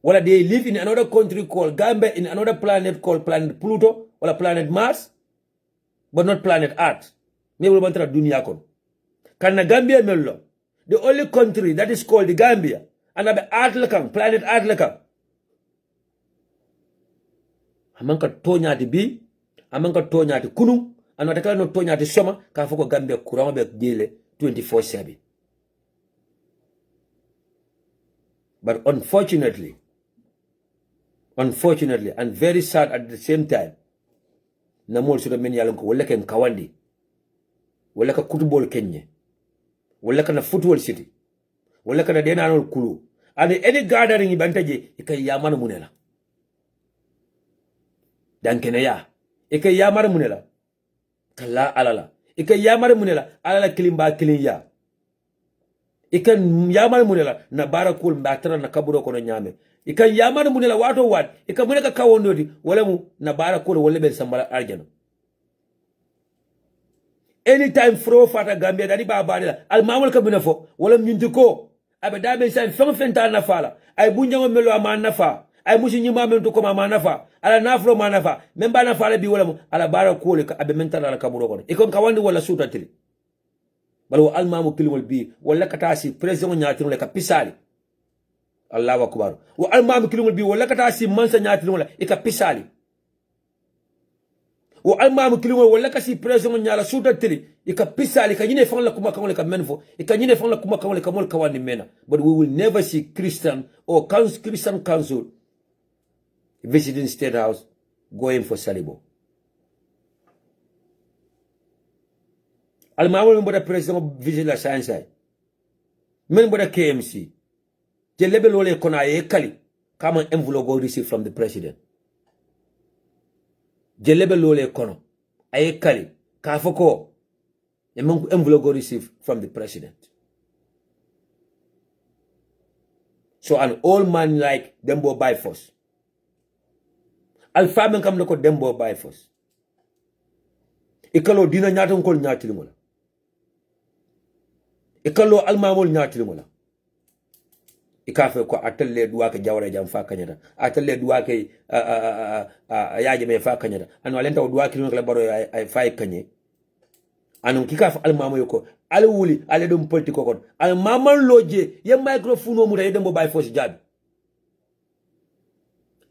A: wala they live in another country called Gambia in another planet called planet Pluto wala planet Mars but not planet Earth me wala bantara dunia kon kan na Gambia mello the only country that is called the Gambia and abe Earth lakam planet Earth lakam amanka toñati bi amanka toñati kunu anata kala no toñati soma ka foko Gambia courant be dele 24/7 but unfortunately and very sad at the same time namol sudo men yalon ko wala ken kawandi wala ka kutubol kenye wala kana football city wala kana denanol kulu and any gathering bantaje ikay yamana munela dankene ya ikay yamara munela kala alala ikay yamara munela alala kilimba kilin ya ikan yamara munela na barakul mbatara na kaburo kono nyame ikan yamara munela wato wat ikan muneka kawondodi wala mu na barakul wala be sambala arjana anytime fro fata Gambia dadi babadila al mamul ka binafo wala nyintiko abe dabe san fenta na fala ay bunjango melo ama nafa ay musi nyima men to ko ma nafa ala nafro ma nafa memba na fala bi wala mu ala barakul ka abe mentala ala kaburo kono ikon kawandi wala suta tili balo almamu kilimol bi wala katasi president nyatino le ka pisali Allahu akbar wa almamu kilimol bi wala katasi mansa nyatino le ka pisali wa almamu kilimol wala kasi president nyala suta tili ka pisali ka nyine fon la kuma kan le ka menfo ka nyine fon la kuma kan le ka mol kawani mena but we will never see Christian or Christian council visiting State House going for salibo almamul mboda president visit la science men mboda KMC je lebe lole kona ye kali kama envelope go receive from the president je lebe lole kono aye kali ka foko envelope go receive from the president. So an old man like Dembo by force alfa men kam ko Dembo by force ikalo dina nyaton kol nyati limola ikalo almamol nyati limola ikafe ko atelle duwa ke jawra jam fa kanyata atelle duwa ke yaaje me fa kanyata an walenta duwa ki la baro ay fay kanye anon kika fa almamo yoko ale wuli ale dum politiko kon al maman loje ye microphone o mu tay dembo bay force jabi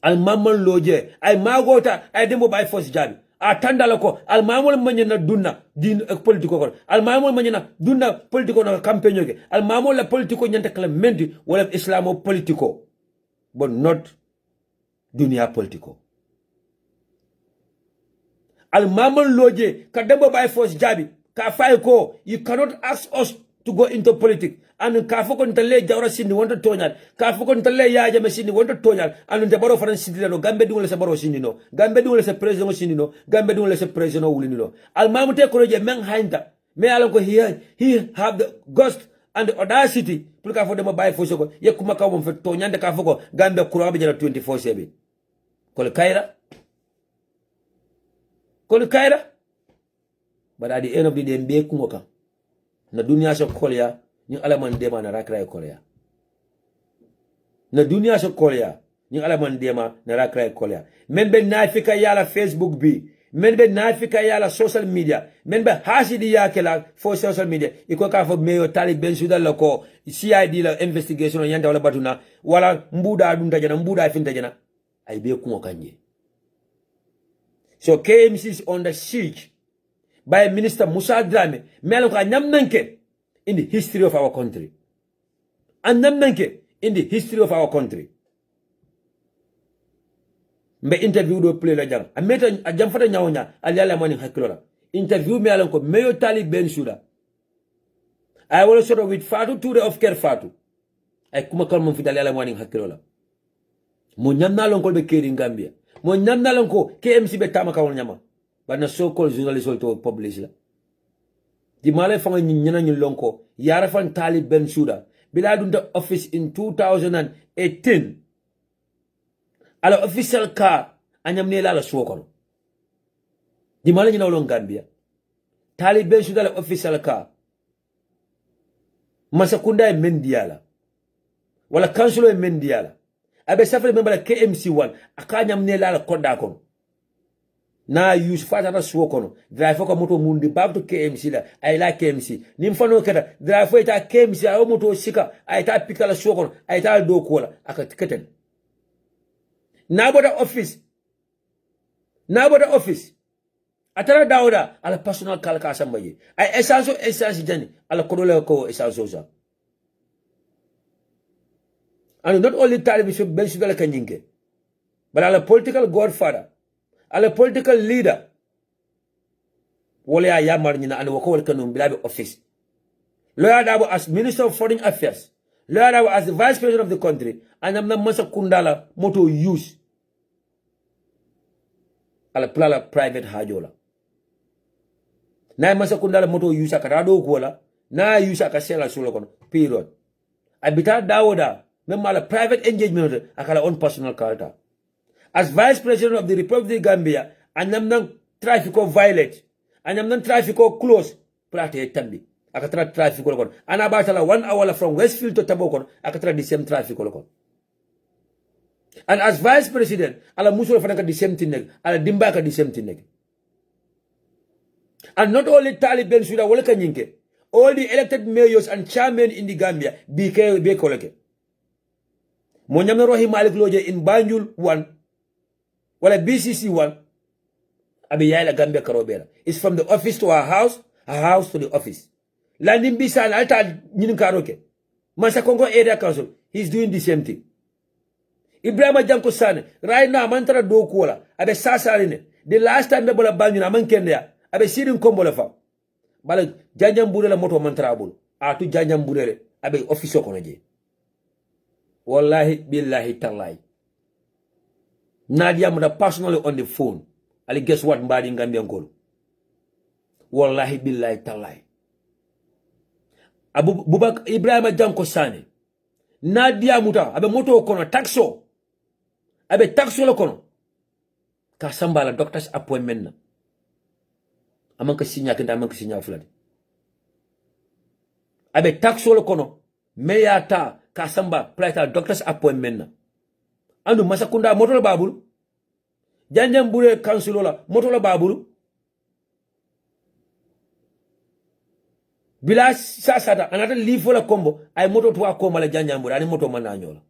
A: al maman loje ay magota ay dembo bay force jabi a tandala ko al mamol manyana dunna din politiko kon al mamol manyana dunna politiko no campagne ke al mamol la politiko nyanta kala mendi wala islamo politiko but not dunia politiko al maman loje ka dembo bay force jabi ka fay ko you cannot ask us to go into politics and ka foko ntalle jawra sindi wonto toñal ka foko ntalle yaaja me sindi wonto toñal anu nte baro faran sindi no gambe dum sa baro sindi no gambe dum sa president sindi no gambe dum sa president wulini no al mamute ko je men haynta me alan ko he have the ghost and the audacity pour ka fo dem bay fo soko yekuma ka won fe toñande ka foko gambe kuro be jara 24/7 ko kaira but at the end of the day mbe kungoka na dunia so kolya ni alaman dema na rakra kolya na dunia so kolya ni alaman dema na rakra kolya men be nafika yala Facebook bi men be nafika yala social media men be hasidi yakela for social media iko ka fo meyo talib ben suda lako CID la investigation yanda wala batuna wala mbuda dum tajana mbuda fin tajana ay be kungoka nje. So KMC is under siege by Minister Musa Drammeh, in the history of our country. And in the history of our country. Me interview do play la jang. I met a jam for the nyawonya, aliala morning hakilola. Interview me alonko, meyo tali ben suda. I was sort of with Fatu to the of care Fatu. I kuma kalmon fidaliala morning hakilola. Mo nyamna lonko be keri in Gambia. Mo nyamna lonko KMC be tamaka won nyama. But na so-called journalist to publish la. Di male fanga nyina lonko yara fan Talib Ben Suda bila dunta office in 2018 ala official car anyamne la so kono di male nyina lon Gambia Talib Ben Suda la official car masakunda e mendiala wala council e mendiala abe safale member KMC 1 akanyamne la konda kono na use fata na suwo kono drive ko moto mundi babto KMC la ay la KMC nim fano kada drive ita KMC ay moto sika ay ta pikala suwo kono ay ta do kola aka tiketen naboda office atara dawda ala personal kalka sambaye ay essence jani ala kodole ko essence sa and not only television ben sudala kanyinke but ala political godfather ala political leader wala ya yamar nyina an wako kanum bilabe office lawyer dabo as minister of foreign affairs lawyer dabo as the vice president of the country and amna masa kundala moto use ala plala private hajola na masa kundala moto use akara do kola na use akasela solo kono period abita dawoda memma ala private engagement akala on personal character. As Vice President of the Republic of Gambia, and I'm not traffic of violence, and I'm not traffic of close, Prate Tambi. I can try traffic. And about 1 hour from Westfield to Tabokon, I can try the same traffic. And as Vice President, Ala Musa Fanaka the same thing, Ala Dimbaka the same thing. And not only Taliban Suda Wolkanyinke, all the elected mayors and chairmen in the Gambia, be collected. Monyame Rohi Malik Loje in Banjul 1. Wala BCC 1 abi yaila Gambia karobera. It's from the office to our house to the office. Landing bisa na alta nyinin karoke. Masa Congo area council, he's doing the same thing. Ibrahima Janko Sane, right now mantara do kola. Abe sasaline. The last time bebola banyu na man kenya, abe sirin kombo la fa. Bala janjam bude la moto mantara abul. Atu janjam bude abe office kono je. Wallahi billahi tallahi. Nadia mada personally on the phone. Ali guess what mbadi Gambia ngolo. Wallahi billahi tallahi. Bubak Ibrahima Janko Sane. Nadia muta abe moto kono taxo. Abe taxo lo kono. Ka sambala doctor's appointment na. Amanka sinya kenda amanka sinya fulani. Abe taxo lo kono. Meyata ka samba prata doctor's appointment na. Andu masakunda moto la babulu. Janjam bure council la moto la babulu. bila sasata anata lifo la kombo ay moto to kombo la janjambura ani moto mananyola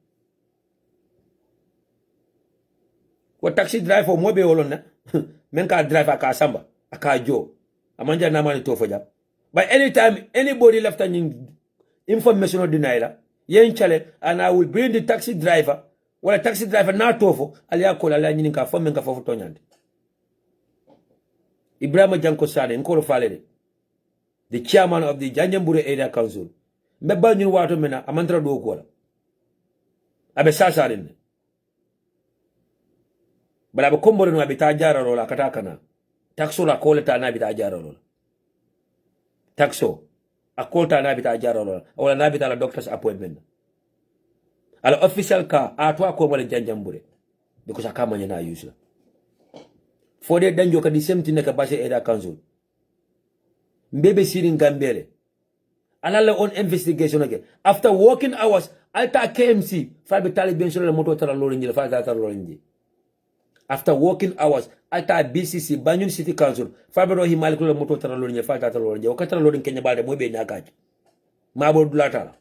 A: ko taxi driver mo be wolona men ka driver ka samba aka jo amanja na mani to foja but anytime anybody left an information or denial yen chale and I will bring the taxi driver wala taxi driver na tofo aliya ko la nyini ka fo men ka fo tonyande Ibrahima Janko Sade nkoro falede the chairman of the Janjambure Area Council mbeba nyun wato mena amantra do ko la abe sasare ne bala be kombore no abe ta jara rola kata kana taxo la ko leta na bi ta jara rola taxo akolta na bi ta jara rola wala na bi ta la doctor's appointment ala official ka atwa ko mole Janjambure because akama nyana use for the danjo ka the same thing ka base Area Council mbebe sirin Gambele alala on investigation again after working hours alta KMC falbe taliben sur la moto tara lorinji fa tara lorinji after working hours alta BCC Banjul City Council falbe ro himali ko la moto tara lorinji fa tara lorinji o katara lorin Kenya balde mo be nyakaji mabo dulata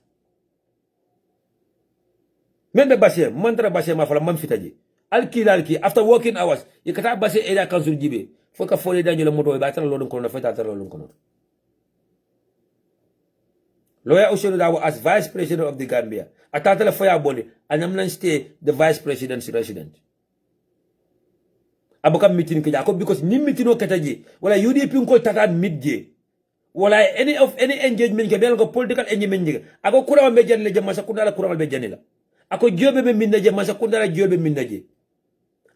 A: membe base mantra base ma fala mam fitaji alki after working hours yikata base Area Council jibe foka fole danjo la moto ba tara lorin ko na fa tara lorin ko Lawyer Oshino Dawo as Vice President of the Gambia. Atatala Fire Body, and I'm not stay the Vice President's resident. Aboka meeting Kajako because ni meeting no kataji. Wala UDP ko tata midje. Wala any engagement kabel ko political engagement. Ako kura mejan le jama sakunda la kura mejanila. Ako jobe be minnaje masakunda la jobe minnaje.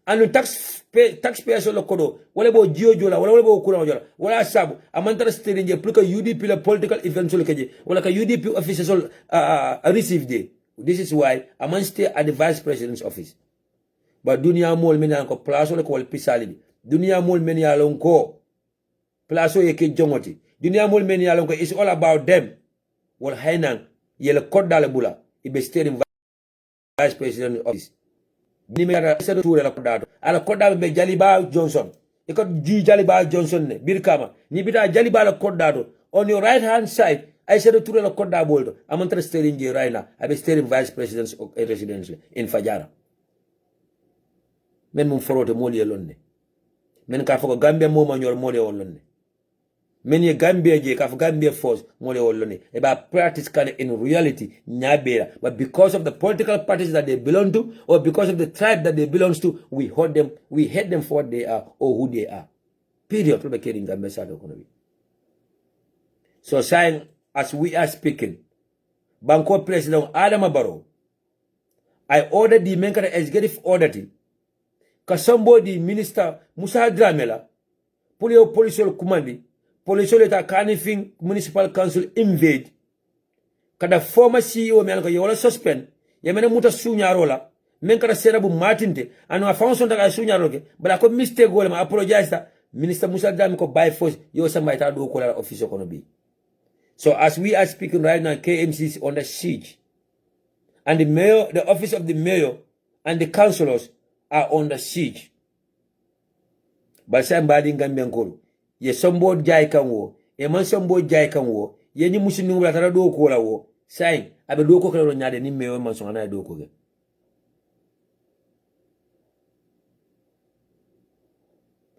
A: Anu taxpayers lo kodo wala bo jiojo la wala bo kura jola wala sabu amantara sterinje plus que UDP la political event so keje wala ka UDP officers received it. This is why aman stay at the vice president's office but dunia mol men ko place wala ko wal pisali dunia mol men ya lon ko place ye ke jongoti dunia mol men ya lon ko is all about them wal haynan yele kodda la bula ibe stay vice president office ni me ara sedo tour la kodado ala kodda be Jaliba Johnson e ko ji Jaliba Johnson ne birkama ni bita Jaliba la kodado on your right hand side I sedo tour la kodda boldo amantra steering je right now abe steering vice president of residence in Fajara men mum forote moli lonne men ka foko Gambia mo ma ñor moli won lonne men ye Gambia je ka fo Gambia force moli won lonne e ba practice kan in reality nyabera but because of the political parties that they belong to or because of the tribe that they belongs to we hate them for what they are or who they are period to be kidding Gambia side economy so saying as we are speaking Banko President Adama Barrow I ordered the Menkara executive order ka somebody minister Musa Drammeh la police commandi police leta kanifing municipal council invade kada former CEO me alko yola suspend yamena muta suñarola men kada serabu matinte anu afanso daga suñaro ke bala ko mistake wala ma apologize ta minister Musa Drammeh ko by force yo samba ita do ko la office ko no bi so as we are speaking right now KMC is under siege and the office of the mayor and the councillors are under siege balsa mbadi Gambia ngoro ye sombo jay kanwo e man sombo jay kanwo ye ni musini wala tara do ko la wo sai abe do ko kala nyaade ni mewo man so na do ko ge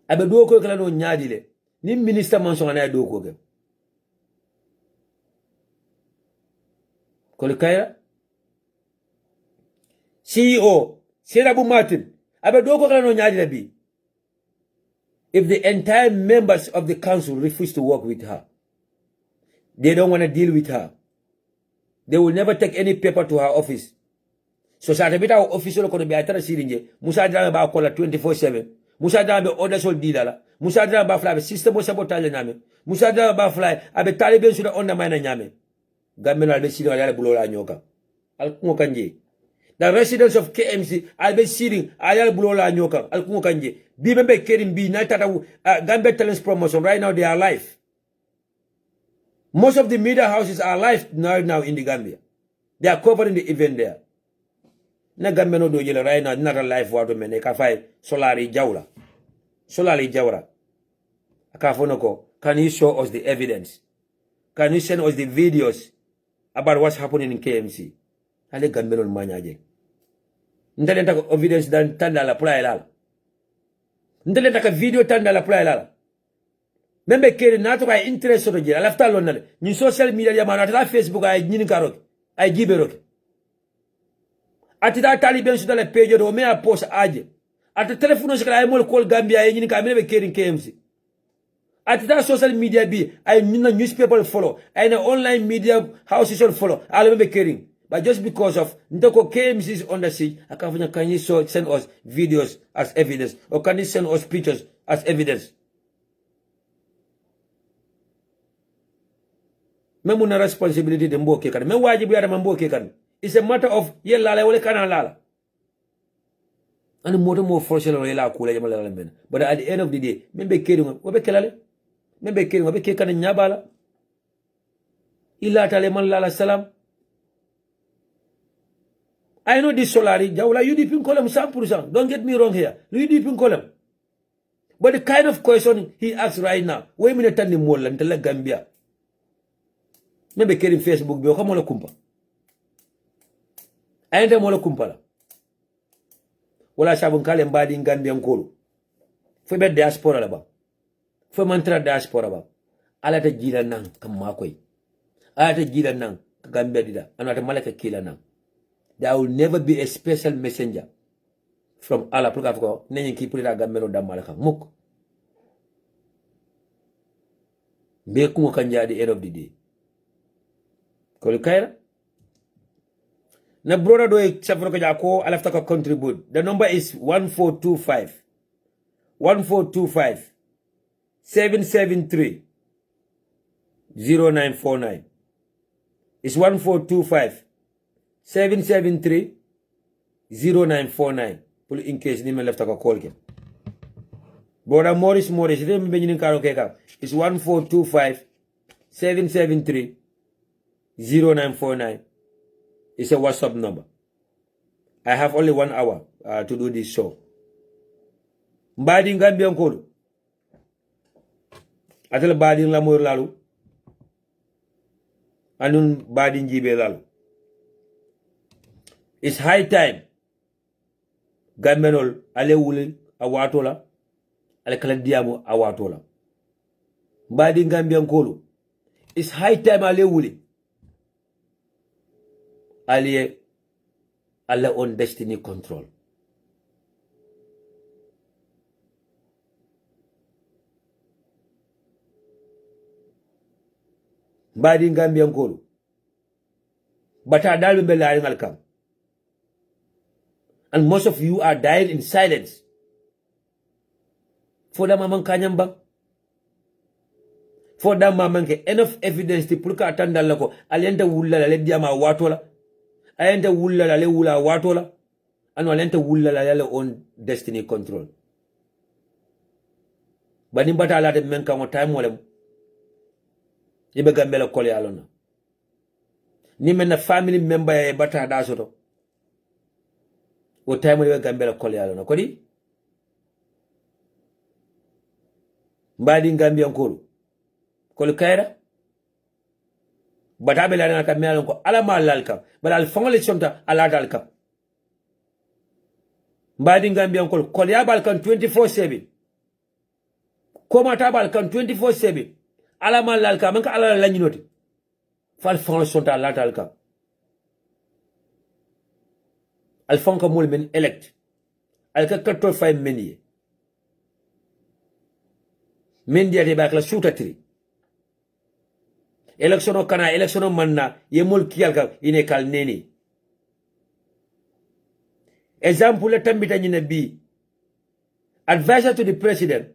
A: abe do ko kala no nyaadi le ni minister man so na do ko ge ko le kaya CEO Serabu Martin abe do ko kala no nyaadi le bi if the entire members of the council refuse to work with her, they don't want to deal with her. They will never take any paper to her office. So, Satabita official kono be atara sirinje, Musa Drammeh ba kola 24/7. Musa Drammeh order sol didala. Musa Drammeh ba fly system o sabotage nyame. Musa Drammeh ba fly abe taliben suda undermine nyame. Gamelo albe siri wala bulola nyoka. Alkungo kanje. The residents of KMC albe siri ayal bulola nyoka. Alkungo kanje. Bibembe Kerim B Natata Gambia Talents Promotion right now they are live. Most of the media houses are live now in the Gambia. They are covering the event there. Na Gambia no do yele right now not a live water mene ka fay Solari Jawra. Solari Jawra. Akafonoko, can you show us the evidence? Can you send us the videos about what's happening in KMC? Ale Gambia on manyaje. Ndale ntaka evidence dan tanda la pula elala. Ndale ntaka video tanda la pula elala. Membe kere nato ka interest to jira lafta lonale. Ni social media ya mana ta Facebook ay nyini karok. Ay giberok. Ati ta taliben su dale page do me a post aje. Ati telephone se kala ay mol call Gambia ay nyini ka membe kere KMC. Ati ta social media bi ay nyina newspaper follow. Ay na online media houses follow. All membe kering. But just because of Ndoko KMC is on the siege, can you send us videos as evidence? Or can you send us pictures as evidence? Memuna responsibility de mboke kan. Me wajibu ya mboke kan. It's a matter of ye lala wale kana lala. And more forceful la kula ya malala men. But at the end of the day, membe kering wabe kelale. Membe kering wabe kekana nyabala. Ila tale man lala salam. I know this Solari, Jawla, UDP in column 100%. Don't get me wrong here. UDP in column. But the kind of question he asks right now, wait a minute, and the mole until Gambia. Maybe carrying Facebook, be come on a kumpa. I ain't a mola kumpala. Wala sabun kale mbadi in Gambia nkolo. Fwe diaspora laba. Fwe mantra diaspora ba. Alata jila nang kamakwe. Alata jila nang Gambia dida. Anata malaka kila nang. There will never be a special messenger from Allah. Nenye kipulita Gambia da malaka muk. Beku kanja at the end of the day. Kolikaira. Na brother do chafro kaja ko alafta ka contribute. The number is 1425 773 0949. It's 1425 773 0949. Pull in case ni left a call ke. Brother Morris, remember you karo keka. It's 1425 773 0949. It's a WhatsApp number. I have only 1 hour to do this show. Mbadi Gambia nkolo. Atele badi la moy lalu. Anun badi njibe lalu. It's high time Gambenol ale wule awatola ale kala diamo awatola. Mbadi Gambia nkolo. It's high time ale wule ale on destiny control. Mbadi Gambia nkolo. Bata dalu mbele ngalkam. And most of you are dying in silence. For that mamang kanyambang. For that mamang enough evidence to pulka atanda lako. Alienta wula le diama watola. Alienta wula le wula watola. And alienta wula le on destiny control. Bani bata alate menka mo time wale. Ibe Gambia kole alona. Ni mena family member ya bata dasoto. O time we Gambia kole alona kodi mbadi Gambia nkolo kol kaira bata bela na kamela ko alama lalka bal al fongole sonta ala dalka mbadi Gambia nkolo kol ya balkan 24/7 koma ta balkan 24/7 alama lalka manka ala lanyinoti fal fongole sonta ala dalka Alfonso Mulmen elect. Alka 45 meni. Mendi ate bakla shoota tri. Electiono kana electiono manna yemul kiyalka ine kal neni. Example tambita nyine bi. Advisor to the president.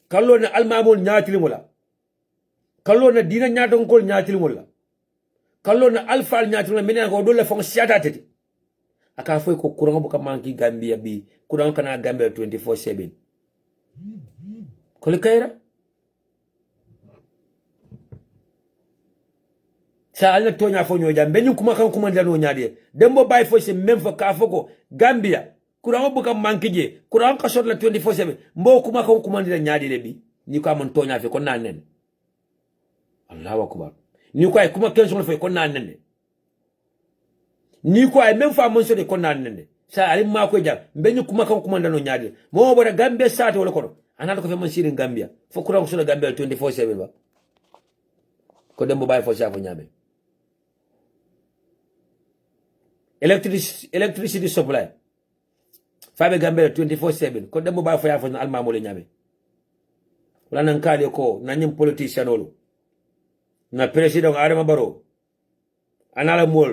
A: Kallo na almamul nyatilimula. Kallo na dina nyaton kol nyatilimula. Kallo na alfal nyatilimula meni ko dole fon siata tete. Aka foi ko courant bu ka manki Gambia bi courant kana Gambia 24/7 ko le kayra sa ala tonya fo nyoja benyu kuma kan kuma ndano nyaade dembo bay fo se même fo ka foko Gambia courant bu ka manki je courant ka sot la 24/7 mbo kuma kan kuma ndira nyaade le bi ni ko amon tonya fe ko nanen Allahu akbar ni ko ay kuma tension fay ko nanene ni ko ay même fa mon so de ko nanene sa ali ma ko jam benni kuma kan kuma ndano nyaade mo boda Gambia sate wala ko anata ko fe man sirin Gambia fo ko so Gambia 24/7 ba ko dembo bay fo sa fo nyame electricity supply fabe Gambia 24/7 ko dembo bay fo ya fo alma mo le nyame wala nan kale ko nanyim politician olo na president Adama Barrow anala mol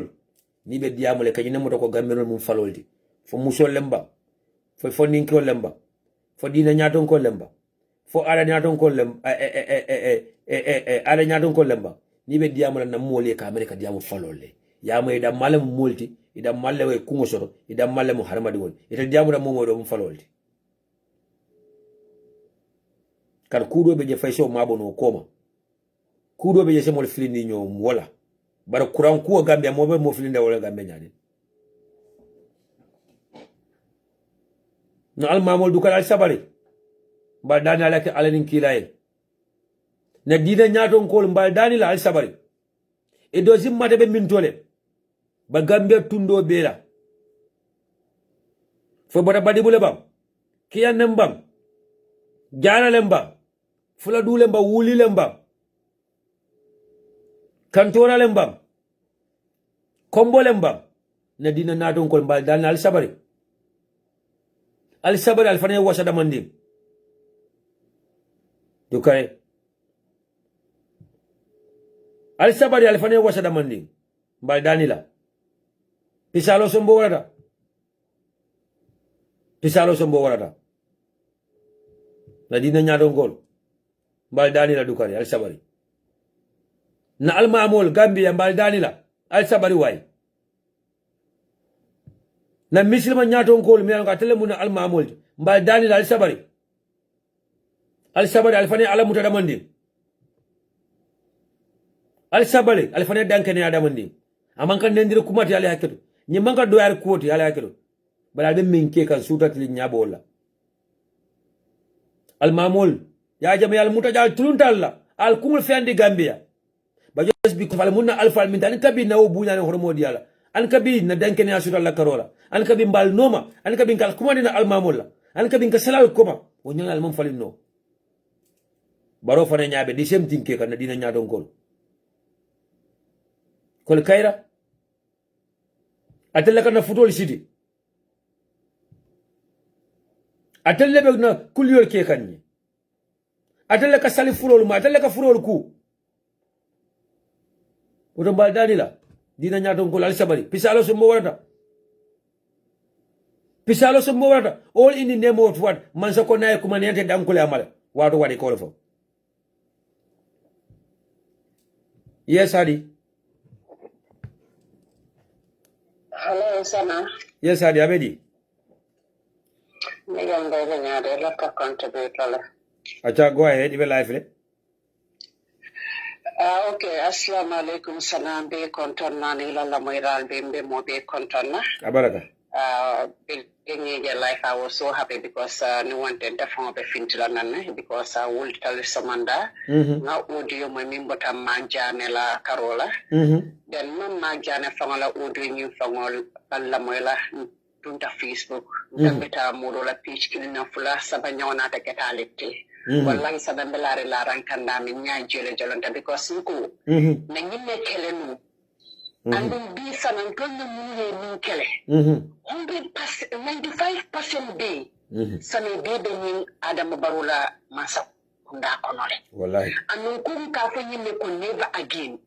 A: ni be diamole kany ne mo ko Gambia non mum faloldi fo muso lemba fo ninko lemba fo dina nyaton ko lemba fo ala nyaton ko lemba ala nyaton ko lemba ni be diamole na mole ka America diamu falole ya mo ida malam multi ida malle we kungo soro ida malle mo harmadi won ita diamu da momo do mum faloldi kar kudo be je fayso mabono koma kudo be je se mo filini nyom wala bara kuran kuwa Gambia mo be mo filinde wala Gambia nyaade no al mamol du kala sabari ba dana la ke alanin kilaye na dina nyaaton ko mbal dani la al sabari e do zimmata be min tole ba Gambia tundo bela fo bota badi bule bam kiyan nembam jana lemba fula du lemba wuli lemba kantora lemba kombo lemba na dina nyaaton ko mbal dani al sabari al fane wasa da mandi dukay al sabari al fane wasa da mandi mbal danila pisalo sombo warata na dina nyaadon gol mbal danila dukay al sabari na al maamol Gambia mbal danila al sabari way na misilma nyaton ko mi nga tele mun al mamul mbal dani al sabari al fane ala muta damandi al sabari al fane dankene adamandi aman kan nendir kumati ala hakilu ni manka doyar kuoti ala hakilu bala be min ke kan sutat li nyabo la al mamul ya jami al muta jal tuntalla al kumul fendi Gambia ba jos bi ko fal mun al fal min tan kabi na bunya ne hormodi ala an kabi na dankene asuta la karola an kabi mbal noma an kabi kal kuma dina al mamulla an kabi ka salal kuma wonya al mum falin no baro fane nyaabe di sem tinke kan dina nyaadon kol kayra atella kan futol sidi atella be na kulyol ke kan ni atella ka sali furol ma atella ka furol ku wodo mbal danila dina nyaadon al sabari pisalo so mo warata all in the name of what man sa ko nay kuma nente dankule amala wato wadi ko fo yes Adi
B: hello sana
A: yes Adi abedi
B: me yanga ga nyaade la ka contribute la
A: acha go ahead be live le
B: okay assalamu alaikum sana be konton nani la moiral be mo be konton na
A: abaraka
B: like I was so happy because no one did definitely fintila nane because I will tell Samanda now audio my mimbota manjane la Carola then man manjane fangala audio new fangol alla moela tunta Facebook tambeta modola page kilina fula sabanyona ta ketalite wallahi sabambelare la rankanda min nyaajele jolonta because nko na nyimme kelenu and then be San Antonio min kele 100% 95% be sami be benin Adama Barula masa kunda konole
A: wallahi
B: anun kun ka fa nyimme ko never again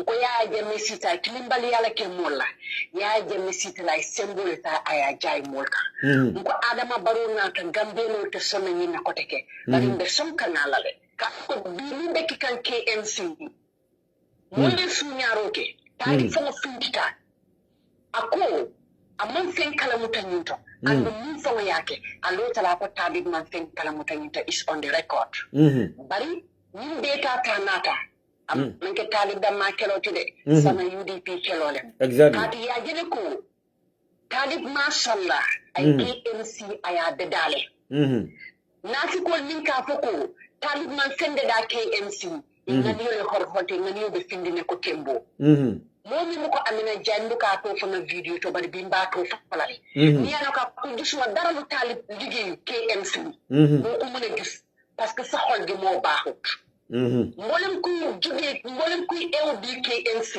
B: ko ya jemme sita kilimbali yala ke molla ya jemme sita la symbol ta aya jay molka ko Adama Baruna ta gambelo to sonna nyina ko teke bari be som kanala le ka ko bi ni be kan KMC Munde sunyaroke tari fongo fintita ako amman fen kala mutanyinto and mun fongo yake alo tala ko tabi man fen kala mutanyinto is on the record bari nin data tanata manke talib da ma kelo tide sama UDP kelo le
A: exactly
B: kadi ya jele ko talib mashallah ay KMC aya bedale nafi ko nin ka foko talib man fende da KMC ngani yo horhote ngani yo be findine ko tembo momi mu ko amina jandu ka to fa na video to bari bimba to fa falale ni yana ka ko gisuma dara lu talib liggéeyu KMC mo ko mën a gis parce que sa xol gi moo baaxut mboolem kuy ew bi KMC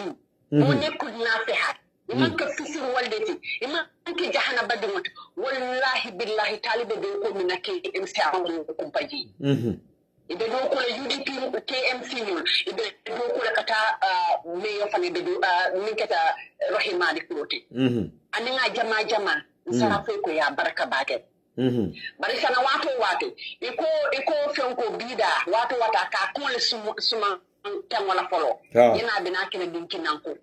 B: mo nekkul naa fi xaat iman ka fisir waldeti iman ka jahana badimut wallahi billahi talibe be ko mina KMC amu ko baji ibe do ko la UDP KMC ñul ibe do ko la kata meyo fane be do min kata rahimani kuroti ani nga jama sara fe ko ya baraka baget bari sana wato iko fenko bida wato wata ka ko le suma tan wala folo yana bina kina dinki nan ko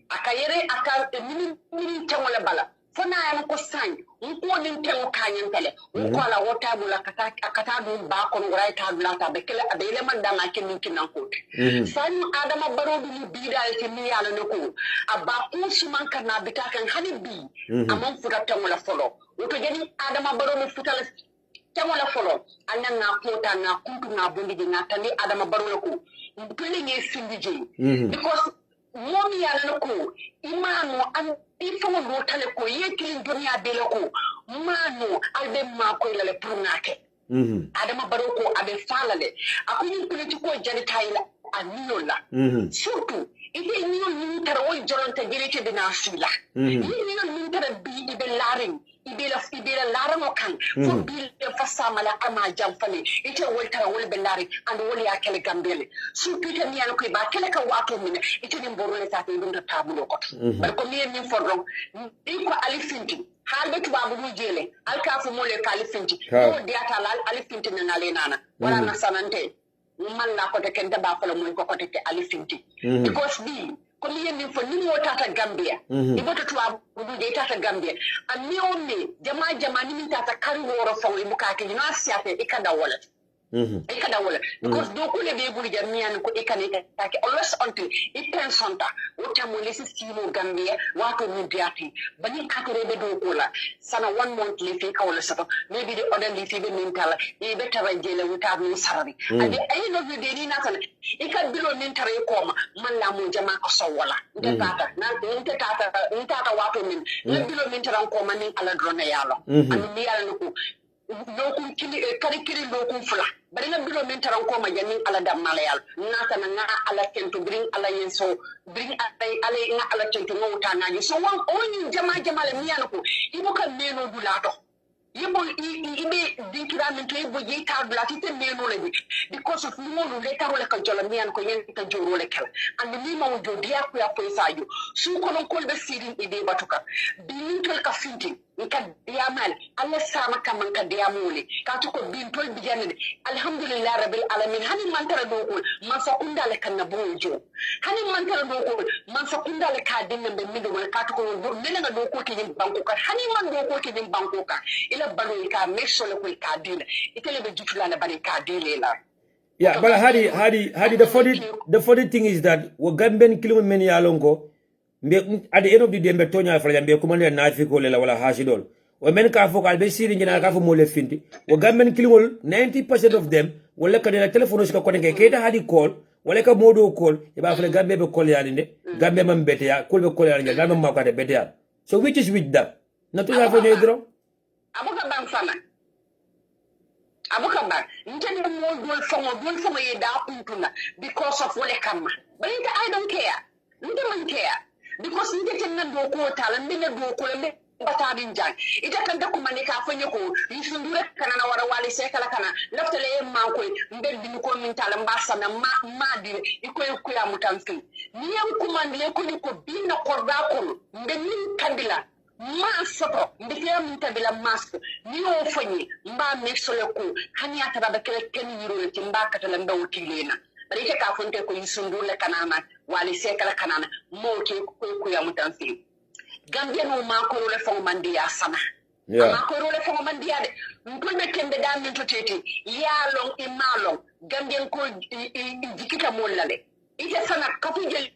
B: akayere aka min tan wala bala fona ya ko san ko nin tan kanyen tele ko la wota bula kata du ba ko ngray ta dula ta be kala be le man dama kin nan ko san adama baro du bida e mi yala ne ko abba ko suman kana bitakan hani bi amon futa tan wala folo woto jeni adama baro mi futala tan wala folo annan na kota na kuntu na bondi na tani adama baro ko pele nge sindije because momi yala ko imanu an ifo mo tale ko yekilin dunya bele ko manu albe ma ko lale purnake adama baro ko abe falale akuni politi ko jani tayla aniola surtout ite niol ni tara o jolonta gelete dina sila ni niol ni tara bi ibe laring ibe la laramo kan fo bil fa samala ama jamfale ite wol tara wol be laring and wol ya kele gambele surtout ite ni ko ba kele ka wato min ite ni borole ta dum ta tabulo ko bar ko mi fodron iko alifinti halbe tubabu mu jele alkafu mole kalifinti ko diata alifinti na nana wala na sanante man na ko te ken daba ko mo ko te alifinti because bi ko mi yemi fo ni mo tata Gambia ni boto tuwa bu de tata Gambia an mi on me jama ni min tata kari woro fo e bukake ni na siate e kada wala because do ko le be buri jamian ko e kaneka take always until it pensonta wota mo lesi simo Gambia wato mi diati bani kakere be do ko la sana 1 month le fi ka wala sato maybe the other le fi be mentala e be tara jele wuta mi sarari ade ay no be ni na sana e ka bilo min tare ko man la mo jama ko so wala tata wato min le bilo min tara ko man ni ala drone yalo an mi yalla ko lokun kiri lokun fula bari nga bilo min taran ko ma janni ala dam malayal nata na nga ala kento bring ala yenso bring ala nga ala kento ngota ngaji so wan oni jama le miyana ko ibo kan meno dulato yebo ibe dinkira min to yebo yita dulati te meno le bi because of mo no le taro le kan jola miyan ko yen ta joro le kala and mi ma do dia ko ya ko sayo su ko non ko be sirin ide batuka bi tol ka finti ka diamal alla sama kaman ka diamole ka to ko bin tol bi janne alhamdulillah rabbil alamin hani man tara do ko man sa unda le kan na bojo hani man tara do ko man sa unda le ka dinne be mi do ka to ko mele nga do ko ke banko ka hani man do ko ke banko ka ila balo ka mesole ko ka dile itele be jutula na bari ka dile la.
A: Yeah, but Hadi, the funny thing is that we Gambian killing many alongo. At the end of the day, Betonia for them, be commanded Nafiko wala Hashidol. When men can for Albesi in Janaka Mole Finti, we Gambian killing 90% of them will look at the telephone connect Kata Hadi call, like a modo call, about the Gambia Collian, Gambia Betia, Kulba Collian, Gambia Maka Betia. So which is with that? Not to have a nedro?
B: Abuka Bansana. Abukaba, intended more good from a ye da because of what come. But I don't care. You don't care. Because you get a go quota and then a go call but I didn't jack. It can document for you. You should do it. Can I wali sekalakana? Left a lay manque, then you come in Talambasa and Madi, equal Kuyamutansi. Niam command Lekuniko being a cordaco, the new candila. Masato, mbikira mtabila mask, niyo fanyi, mba mesole ku, hani ataraba kele keni yiro le timba katalemba utilena. Barike ka fonte ko yisundule kanana, wali sekala kanana, moke ku ya mutansi. Gambia no makoro le fongo mandia sana. Makoro le fongo mandia de. Mpulbe kembe dami ntoteti, ya long imalong, Gambia ko jikita molale. Ite sana kapujeli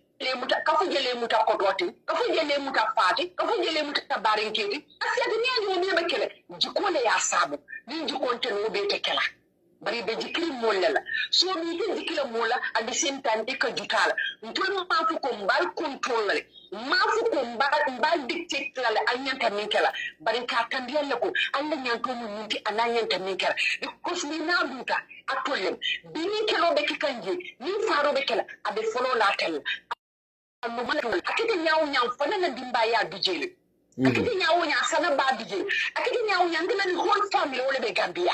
B: kafujele muta kodoti kafujele muta fati kafujele muta barinketi asiya dunia ni mbe bekele jikole ya sabu ni jikonte no be tekela bari be jikili molla so mi ke jikila molla at the same time e ka jutala ntol ma fu ko mbal control le ma fu ko mbal dictate la anyanta min kala bari ka tambiyalla ko alla nyanto mu nti ananyanta min kala because mi na duta atollem bini kelo be kanje ni faro be kala abe follow la tel no man akiti nyaw fana na dimba ya bijele akiti nyaw sana ba bijele akiti nyaw ngina ni whole family ole be Gambia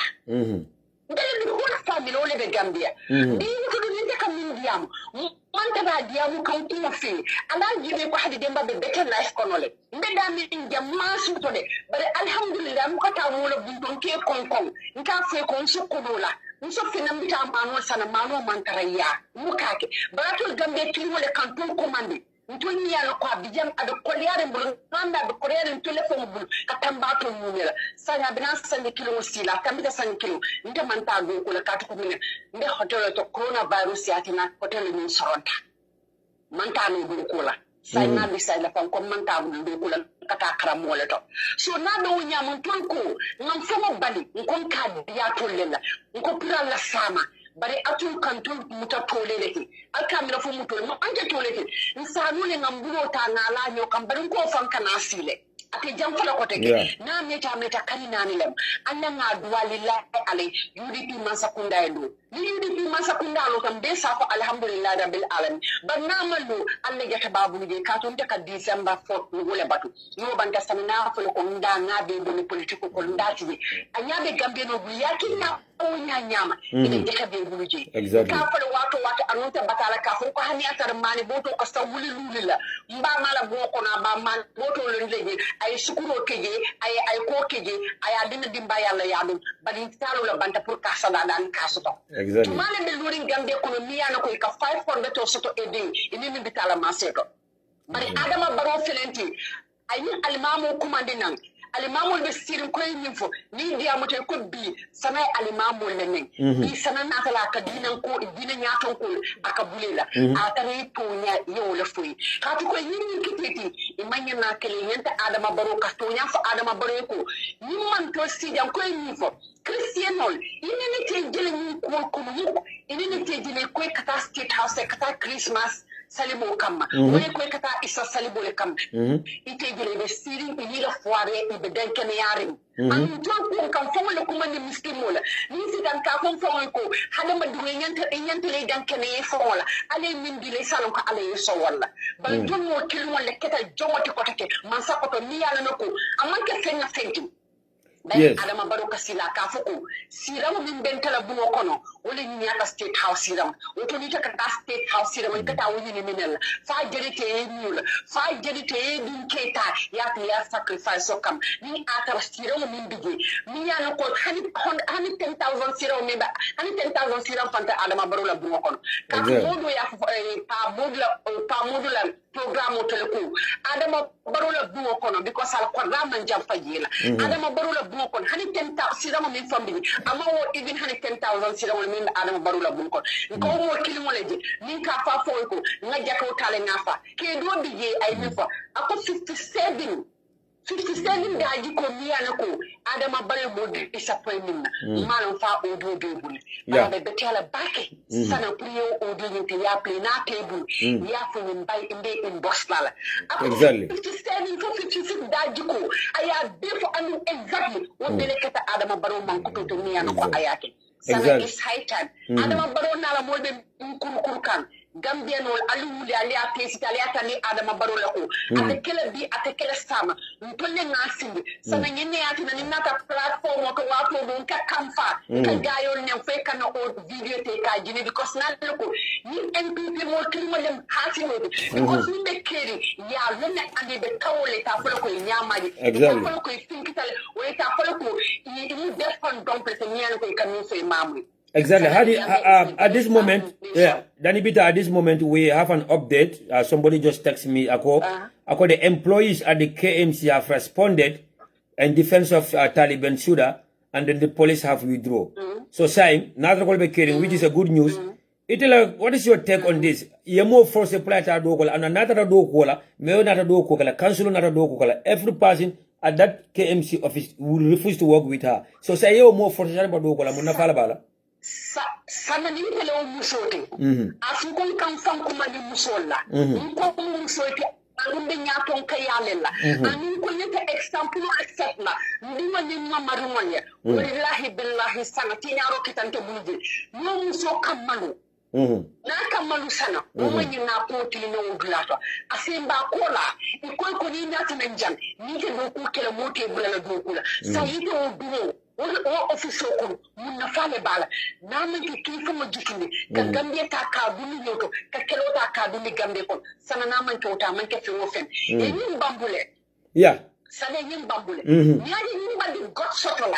B: ndele ni whole family ole be Gambia bini ko ni ka min diam man ta ba diam kan ko fi ala jibe ko hadi demba be better life konole mbeda mi jamma su to de bare alhamdulillah mu kata mo la bundon ke kon nka fe kon su ko dola nso fina mbita mano sana mano mantaraya mukake baratul Gambia kilimo le kanton commande ntoni ya ko abijam ado koliyare mbulu nanda do koliyare telefone bulu katambato mumela sanya bina sanya kilo sila kamita sanya kilo nde manta go ko la katu ko mine nde hotel to coronavirus yatina hotel ni soronta manta no go ko la sanya bi say la fam ko manta go ko la kata kram wala to so na do nyam ton ko ngam famo bali ngom ka ya tolela ngom pura la sama bari atul kantul muta tolele ki alkamira fu muto mo anje tolele insanu le ngambulo ta na la nyo kam bari ko fanka na sile ate jam fala ko teke na meta kanina ni lem anna nga duwali la ale UDP masakunda endo ni UDP masakunda lo kam be sa ko alhamdulillah rabbil alamin banna malu alle jata babu ni ka ton ka December 4 ni wole batu no banta samina ko ko nda nga be do politiko ko ndati anya be Gambia no bu yakina o nyama ina jata be buluje ka fala wato anonta batala ka ko hani atar mani boto ko sa wuli lulila mba mala boko na ba man boto lo leje ay sukuro keje ay ko keje ay adina dimba yalla yadum bali talo la banta pour ka sada dan ka soto exactly mala be lurin Gambia ko mi yana ko ka 500 to soto ede ini mi bitala maseto bari adama baro felenti ay alimamu kumande nan alimamu be sirin ko nyimfo ni dia mo te ko bi sanay alimamu lenen bi sanan atala ka dinan ko dina nyaton ko aka bulela atare to nya yo le fuyi ka to ko yini kiteti imanya na kele yenta adama baro ka to nya fa adama baro ko ni man to sidan ko nyimfo Christianol ini ne te jele ni ko mu ini ne te jele ko kata state house kata Christmas salibo kamma woni ko kata isa salibo le kam ite jele be siri ini la foire be dankene yare an to ko kam fo le kuma ni miskimo la ni sidan ka ko fo ko hada ma duwe nyanta le dankene fo la ale min bi le salon ko ale so wala bal ton mo kilmo le keta jomoti ko take man sakoto ni yalla nako amman ke fenna fenti yes adama baro kasila ka fuko siram min bentala bumo kono wala ni nyata state house siram woto ni ta kata state house siram ni kata woni ni minel fa jerite nyul fa jerite din keta ya sacrifice so kam ni ata siram min bigi mi yana ko hani 10,000 siram mi ba hani 10,000 siram fanta adama baro la bumo kono ka modo ya pa modula programme teleko adama baro la bumo kono because al qur'an man jam fajila adama baro la bukon hani 10,000 sirama min fambi amma wo even hani 10,000 sirama min adama barula bukon ko mo kilimo leje min ka fa fo ko ngaja ko tale ngafa ke do bije ay min fa ako 57 daji ko miyana ko adama bare mo disappointment malon fa o do be bul be betela bake sana priyo o do ni ya plena table ya fo min bay inde inbox lala exactly 57 daji ko aya defo anu exactly wo bele kata adama baro man ko to miyana ko ayake sana is high time adama baro nala mo be kurkan Gambia no aluli ali atesi ali atani adama barola ko atekele sama ntolle ngasindi sana nyene ati na ninata platform ko wato don ka kamfa ka gayo ne fe kana o video te ka jini because na ko ni NPP mo kilimo dem hati no because ni be keri ya lene ande be kawole ta folo ko nyamari ta folo ko finkitale o ta folo ko ni defon don pese nyane ko kanin fe mamu.
A: Exactly. At this moment, Danibita, at this moment, we have an update. Somebody just texted me. The employees at the KMC have responded in defense of Taliban Suda, and then the police have withdrawn. So, saying, which is a good news. What is your take on this? You more force a plate at Dokola, and another Dokola, Mayor Nata Dokola, Council Nata Dokola, every person at that KMC office will refuse to work with her. So, say, you more force a Dokola, Munafalabala.
B: sana ni pele o musote afu kon kan fan ko mani musolla ko musote alumbe nyaton kayalela anin ko nyata example accept la ndima ni mamaru wanya wallahi billahi sana tinyaro kitante bulje no muso kamalu na kamalu sana wonyi na poti no glato asimba kola iko ni nyata nanjan ni ke do ko kele mote bulala do kula sayito do o office ko mun na fale bala na man ke kifa mo jikini ka Gambia ta ka dumi yoto ka kelo ta ka dumi Gambia ko sana na man to ta man ke fi wo fen e ni bambule sana yin bambule nyari ni bandi got sotola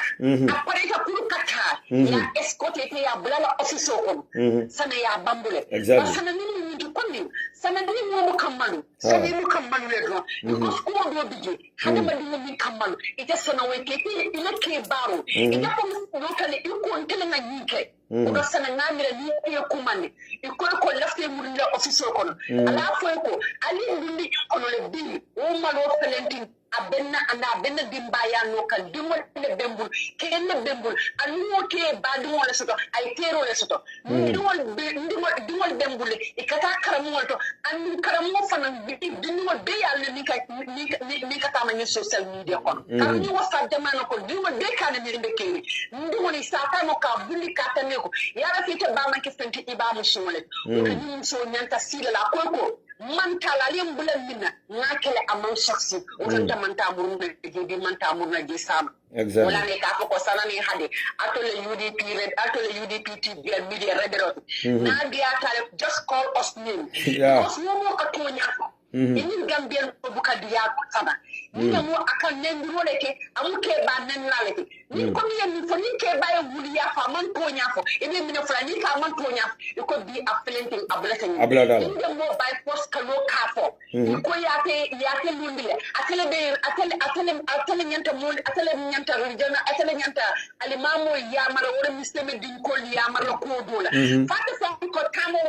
B: apare ka kuru kata ya escorte te ya bulala office ko sana ya bambule sana ni ni ko ni sana ni mo kamalu sana ni mo kamalu le do because ko do bije hada ma ni kamalu ite sana we ke ina ke baro ite ko no kale ko ntele na yike ko sana ngamira ni ko kumane ko lafte mu ni office ko ala fo ko ali ni ko le bi o malo felentin abenna dimbaya no kan dimol le bembul ken le bembul anu ke badu wala soto ay tero le soto dimol bembul e kata karamol to anu karamo fanan dimol be yalla ni kata ma ni social media ko kan ni wasa demana ko dimol be kan mi be keni dimol sa ta mo ka bulli kata ne ko yara fite ba ma ke fenti ibamu sumole ni so nyanta sila la ko mantala lim bulan minna ngakele amman shaksi uranta manta murna di manta murna di sama wala ne ka ko sana ni hade atole UDP TV&MEDIA rebelot na dia tale just call us name because mo ka to nya ini Gambian buka dia sana ni mo akan nendro leke amuke ba nen laleke ni ko ni fo ni ke ba e wuliya fa man to nya fo e be mi no flani ka man to nya ko bi afflenting abulata ni mo by force kalo ka fo ko yate lundile atele nyanta rijana atele nyanta alimamo ya mara wala misteme din ko ya mara ko dola fata fa ko kamo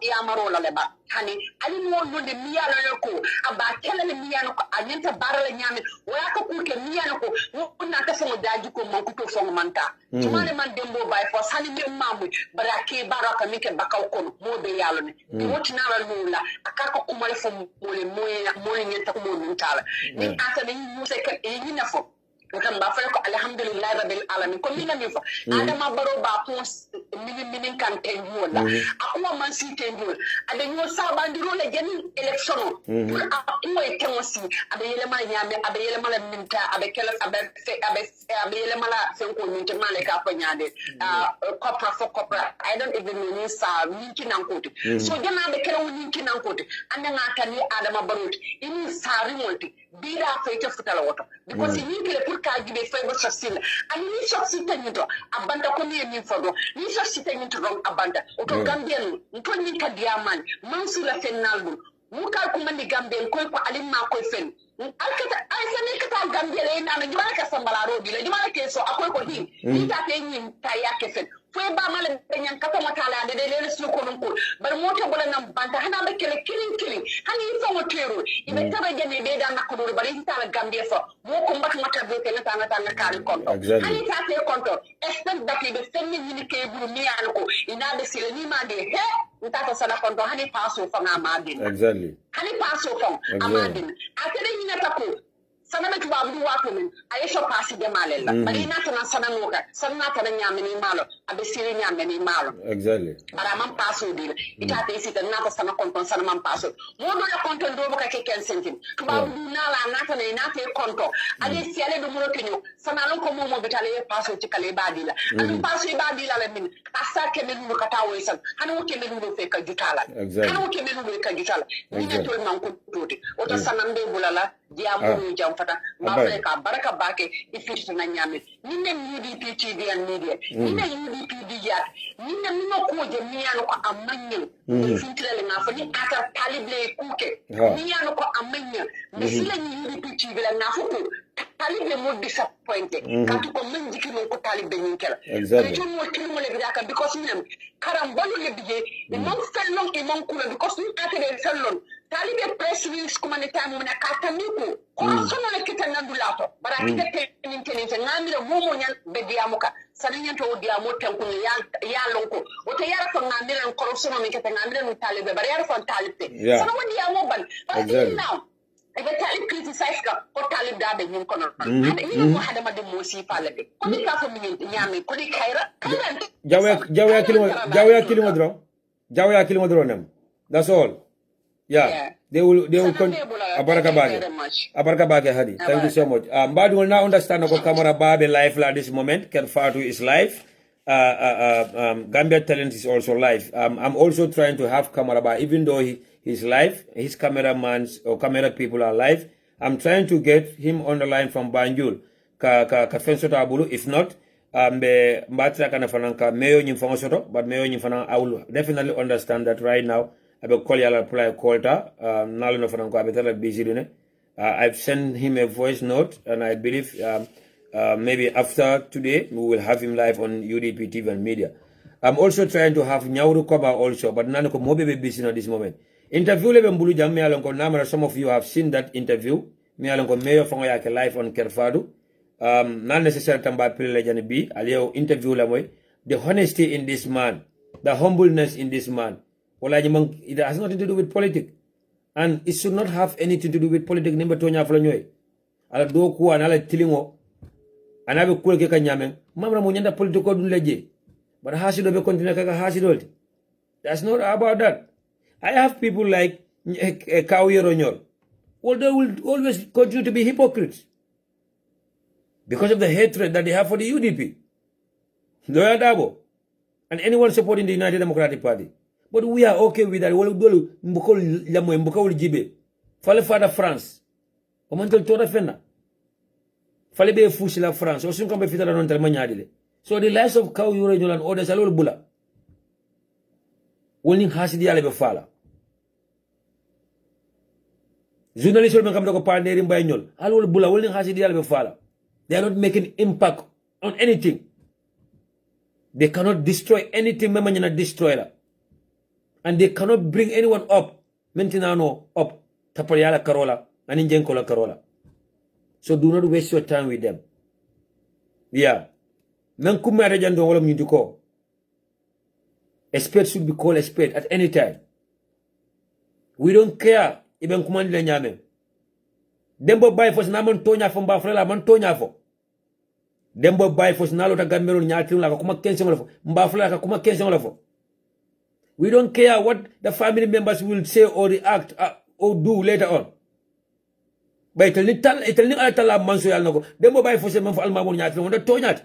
B: ya maro la leba hani alimo lunde miyalo ko aba kala miyano ko anyanta barala nyame wala ko ke miyano ko wonna ta fo daji ko mo ko to fo manta tumane man dembo bay fo sani mi mamu barake baraka mi ke bakaw ko mo be yalo ne wotina la lula akako kuma le fo mo nyanta ko mo ntala ni ata ni musa ka e na fo kan ba fa ko alhamdulillah rabbil alamin ko mina mi fa adama baro ba ko minin kan tenju wala akuma man si tenju ada nyo sa bandiro le jeni election ko e temosi abe yele mala nyame abe yele mala minta abe kala abe yele mala sen ko minta mala ka fa nyaade corporate I don't even know ni sa minti nan ko so jana be kala woni minti nan ko anda ngata ni adama baro ini sa remote bira fa ite futala woto because ni kele pour ka gibe fay ba sosil ani ni sosil tanito abanda ko ni fodo ni sosil tanito ron abanda to Gambian to ni ka diaman mansula fenalbu muka kuma ni Gambian ko alimma ko fen alkata ay sani kata Gambia le na na jumala ka sambala robi le jumala ke so akoy ko hin ni ta te nyin ta yake fen fo ba mala benyan kata matala de le su ko non ko bar mota bola nam banta hana be kele killing hani so motero ibe taba jene be da nakko do bari ta la Gambia fo mo ko mbat mata be kele ta na kali konto hani ta te konto expect that be fenni ni ke buru mi an ko ina be sile ni ma de he ntata sana konto hani paso fa na ma din
A: exactly
B: hani paso fa amadin atele ni na tako sana me tuba bu wato min ayesho pasi de malela bari na tana sana noka sana tana nyameni malo abe siri nyameni malo
A: exactly
B: bara man paso dile ita te sita na ta sana konton sana man paso mo do la konton do ka ke ken sentin tuba bu na la na tana na te konto ale siale do mo kenyo sana lon ko mo bitale paso ti kale badila adu paso badila la min asa ke men mo kata wesan hanu ke men do fe ka jutala hanu ke men do ka jutala ni ne to man ko toti o ta sana mbe bulala dia mo jam fata mafle ka baraka bake ifirta na nyame ninne UDP TV&MEDIA ninne UDP diya ninne mino ko je miyano ko amanye fintile na fani ata talible kuke miyano ko amanye misile ni UDP TV la na fuku talible mo disappointed katu ko men jikino ko talible nyinkela
A: exactly
B: to mo kimo le bidaka because minem karam balu le biye mon fellon e mon kula because ni ata de fellon talibe press release kuma ne tamu na kataniku ko sono le kita nandulato bara kita tenin ngamira momo nyan be diamuka sanin to diamo tan ko ya lonko o te yara ko ngamira ko sono mi kita ngamira mi talibe bara yara ko talibe sono mo diamo ban but now ebe talib criticize ka ko talib da be ñun ko non ni mo hada ma dem mo si fala be ko ni ka fa mi ñami ko ni kayra
A: jawya kilimo dro nam that's all. Yeah. They will Abaraka Bage Hadi. Thank you so much. But will now understand the camera Babe live at this moment. Kerfatu is live. Gambia Talent is also live. I'm also trying to have camera Ba, even though he's live, his cameraman or camera people are live. I'm trying to get him on the line from Banjul. Ka Fensota Abulu. If not, Mbatra kana fananka Mayo Nyimfango Soto, but Mayo Nyimfanang, I will definitely understand that right now. I've sent him a voice note, and I believe maybe after today we will have him live on UDP TV and media. I'm also trying to have Nyauru Koba also, but Nanako Mobe busy at this moment. Interview Lebembulu Jam Mealonko Namara, some of you have seen that interview. Mealonko Mayo Fongoyake live on Kerfadu. Not necessarily Tamba Pile B, Aleo interview Lamoy. The honesty in this man, the humbleness in this man. It has nothing to do with politics. And it should not have anything to do with politics. Number 2 Flanyoy. Ala do ku anala tilingo. Anabe kule ke kanyame. Mamra mo nyanda politiko dun leje. But hasido be continue kaka hasido. That's not about that. I have people like Kauye Ronyol. Well, they will always continue to be hypocrites. Because of the hatred that they have for the UDP. Loya Dabo. And anyone supporting the United Democratic Party. But we are okay with that. Fale fada France. Omantel toda fena. Fale be fushi la France. Osun kambe fitara non tel manyadile. So the lives of Cow Urenol and others are all bula. Willing hasidi ale be fala. Journalists will come to partner in Bayol. All bula willing hasidi ale be fala. They are not making impact on anything. They cannot destroy anything. Memanyana destroyer. And they cannot bring anyone up. Mentinano up. Tapariala Carola. And Injenkola Carola. So do not waste your time with them. Yeah. A spade should be called a spade at any time. We don't care. Even command the nyame. Dembo buy for Naman Tonya from Bafrela Mantonya for. Dembo buy for Nalota Gamero Nyatin like a Kuma Kenson Mbafla Kuma Kenson. We don't care what the family members will say or react or do later on. But it'll not tell a manso yalno. Dembo buy for some of Almamon Nyatin on the Tonyat.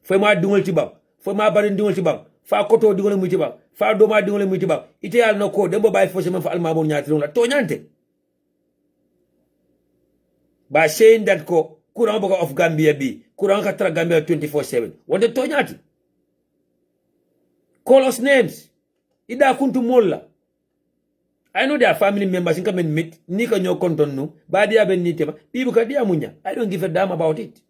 A: For my dual tibab, for my barin dual tibab, for Koto dual mutibab, for Doma dual mutibab. It is no code, Dembo buy for some of Almamon Nyatin on the Tonyante. By saying that Kuranboka of Gambia B, Kurankatra Gambia 24/7. What the Tonyati? Call us names. Ida kuntu molla. I know their family members in come and meet. Nika nyo konton no. Badia ben nitema. People kadia munya. I don't give a damn about it.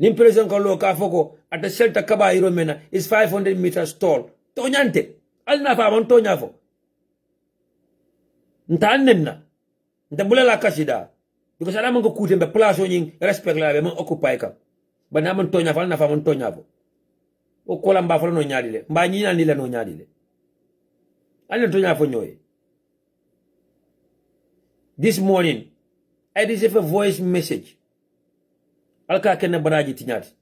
A: Nimpression kalo kafoko at the shelter kaba iromena is 500 meters tall. Tonyante. Alna fa man tonyafo. Ntanemna. Ntabula la kasida. Because I am going to put in the place on respect la be occupy ka. But na man tonyafo alna fa man tonyafo. O kola mbafolo no nyadile. Mba nyina nila no nyadile. Alna tonyafo nyoy. This morning, I received a voice message. Alka kena baraji tinyati.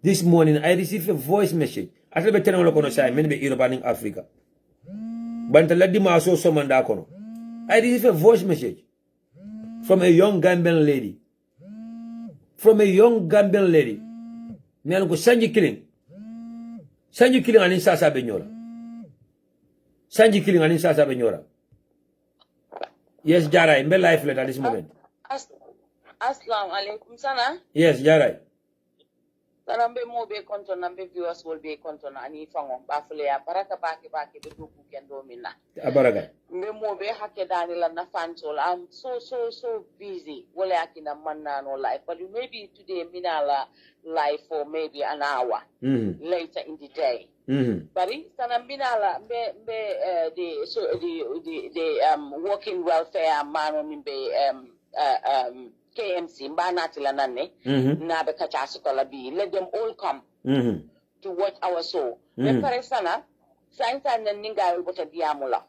A: This morning, I received a voice message. Ata be tena lokono sai men be Europe Africa. Banta laddi ma so somanda kono. I received a voice message from a young Gambian lady. From a young Gambian lady. Me alko sanji killing. Sanji killing anin sasa benyora. Sanji killing anin sasa benyora. Yes, Jara, in my life at this moment.
C: Assalamu alaikum, sana.
A: Yes, Jara.
C: Sanambe mo be konto nambe viewers will be konto na ani fango bafule ya baraka baki be duku kendo minna.
A: Abaraka.
C: Mbe mo be hake dani la na fansol. I'm so busy. Wale akina manna no life. But maybe today minala live for maybe an hour later in the day. Bari sanambinala the working welfare man mbe KMC mbanatila nanne na be kacha sukola bi let them all come to watch our show me pare sana sainta nan ninga bota diamula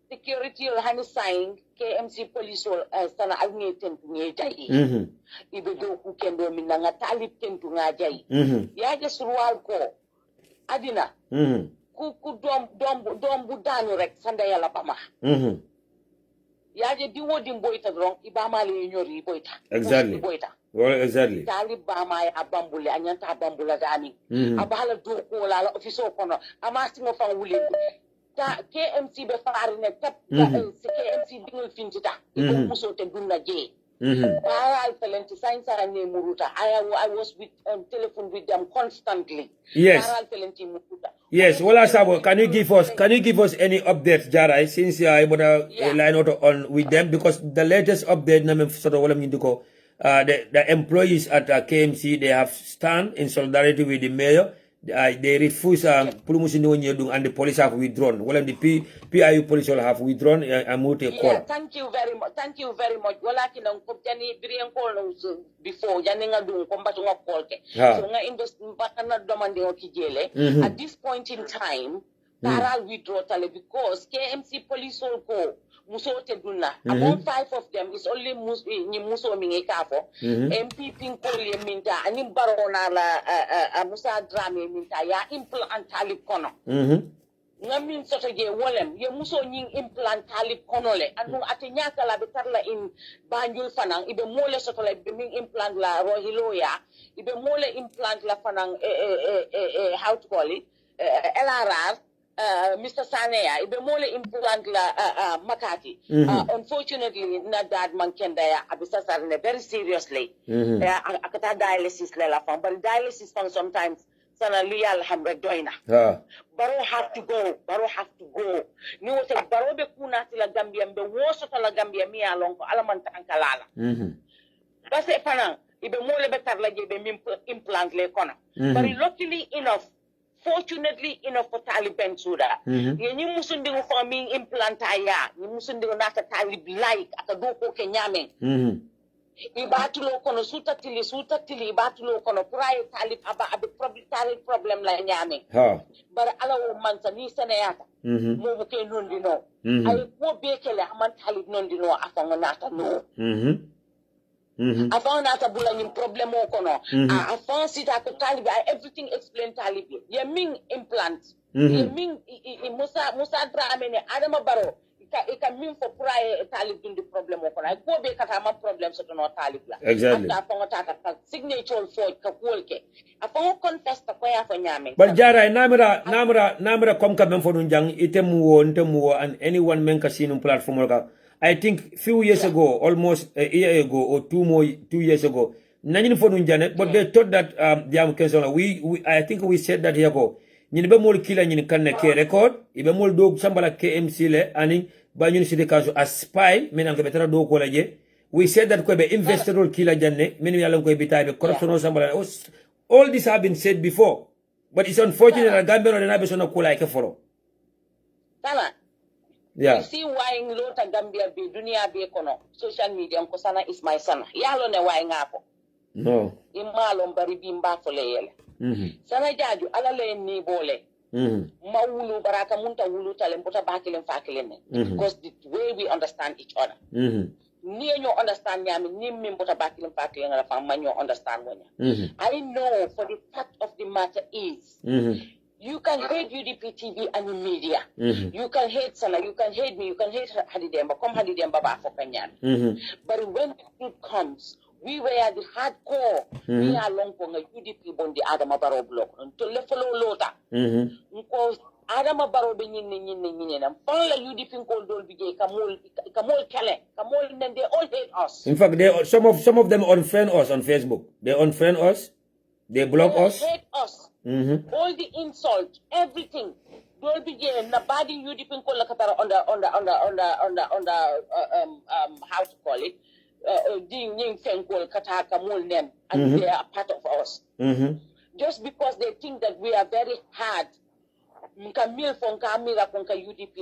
C: security or hani sign KMC police sana alnge tentu nge jayi ibe do ku kendo minanga talib tentu nga jayi ya jesruwal ko adina ku dom bu dañu rek sanda yalla bama yaje di wodi boyta ron ibama le nyori boyta
A: exactly
C: boyta
A: well exactly
C: talib bama ya bambule anyanta bambula dani abala do ko la office kono amasti mo fan wule ta KMC be faari ne tap KMC dingul fintita ko muso te dunna je Baral Talenti Science and Muruta. I was with telephone with them constantly.
A: Yes.
C: Baral Talenti Muruta.
A: Yes. Well, Asabo, can you give us any updates, Jarai, since you are able to line out on with them? Because the latest update, the employees at KMC, they have stand in solidarity with the mayor. They refuse and the police have withdrawn. Well, the PIU police will have withdrawn and moved a call.
C: Yeah, thank you very much. Thank you very much. Wala kinang jani biriyan call before jani nga dung kombato nga call ke. So nga invest baka na domande o kijele. At this point in time, Taral withdraw tale because KMC police will go. Muso te dunna. Among 5 of them is only Muso mingi kafo. MP Pinkoli minta anim barona la Musa Drammeh minta ya implant talib kono. Ngamin soto je wolem ye Muso nying implant talib kono le anu ate nyaka la betarla in Banjul fanang ibe mole soto la ibe ming implant la Rohiloya ibe mole implant la fanang how to call it LRR Mr. Sanea, ibe mole implant la Makati. Unfortunately, not that man can die. Abisa sarne very seriously. Akata dialysis la fam, but dialysis fam sometimes sana liya alhamra doina. Baro have to go. Ni wote baro be kuna tila Gambia mbe woso tala Gambia mi alonko alamanta ankalala. Base panang ibe mole betar la jebe implant le kona. But luckily enough. Fortunately enough for Taliban suda. Ni musundi ko farming implant ya. Ni musundi ko naka Talib like akadoko kenyame. Ibatulo kono sutatili ibatulo kono pray Talib aba abi problem la nyame. Bara ala wo mansa ni seneyata. Mo mo ke nondi no. Ay ko bekele aman Talib nondi no afanga nata no. Avant nata bula ni problem o kono avant sita ko talib everything explain talib ye ming implant ye ming Musa Drammeh ne adama baro ka min fo pray talib dundi problem o kono ko be kata ma problem so no talib la
A: exactly
C: after ta signature for ka kolke after contest ko ya fo nyame
A: but jara namra kom ka men fo dun jang itemu wo and anyone men ka sinum platform ka I think few years ago, almost a year ago or 2 years ago, nanyin for Janet, but they thought that I think we said that here go. Nyinbe mol kila nyin kan ke record, ibe mol dog sambala KMC le ani ba nyun sidi kaso as spy menang ke betara do ko laje. We said that ko be investor kila janne menu yalan ko bitabe corruption sambala. All this have been said before, but it's unfortunate that Gambia no na be so na ko like follow.
C: Yeah. You see why in Lota Gambia be dunia be kono social media ko sana is my son. Yalo ne why ngako.
A: No.
C: Imalo mbari bimba fole yele. Sana jaju ala le ni bole. Mawulu baraka munta wulu talen bota bakilen fakilen. Because the way we understand each other. Ni nyo understand nyami ni mimbota bakilen fakilen ala fam manyo understand wonya. I know for the fact of the matter is you can hate UDP TV and media. You can hate Sana, you can hate me, you can hate Hadidemba. Come Hadidemba ba for Kenyan. But when the truth comes, we were the hardcore. We are long for UDP bondi Adama Baro block. Until le follow lota. Because Adama Baro be nyine. Follow UDP called Dolby Kamol Kale. Kamol then they all hate us.
A: In fact, some of them unfriend us on Facebook. They unfriend us. They block us.
C: Hate us. All the insult, everything. Don't be there. Nobody you depend on the how to call it. And they are part of us. Just because they think that we are very hard. UDP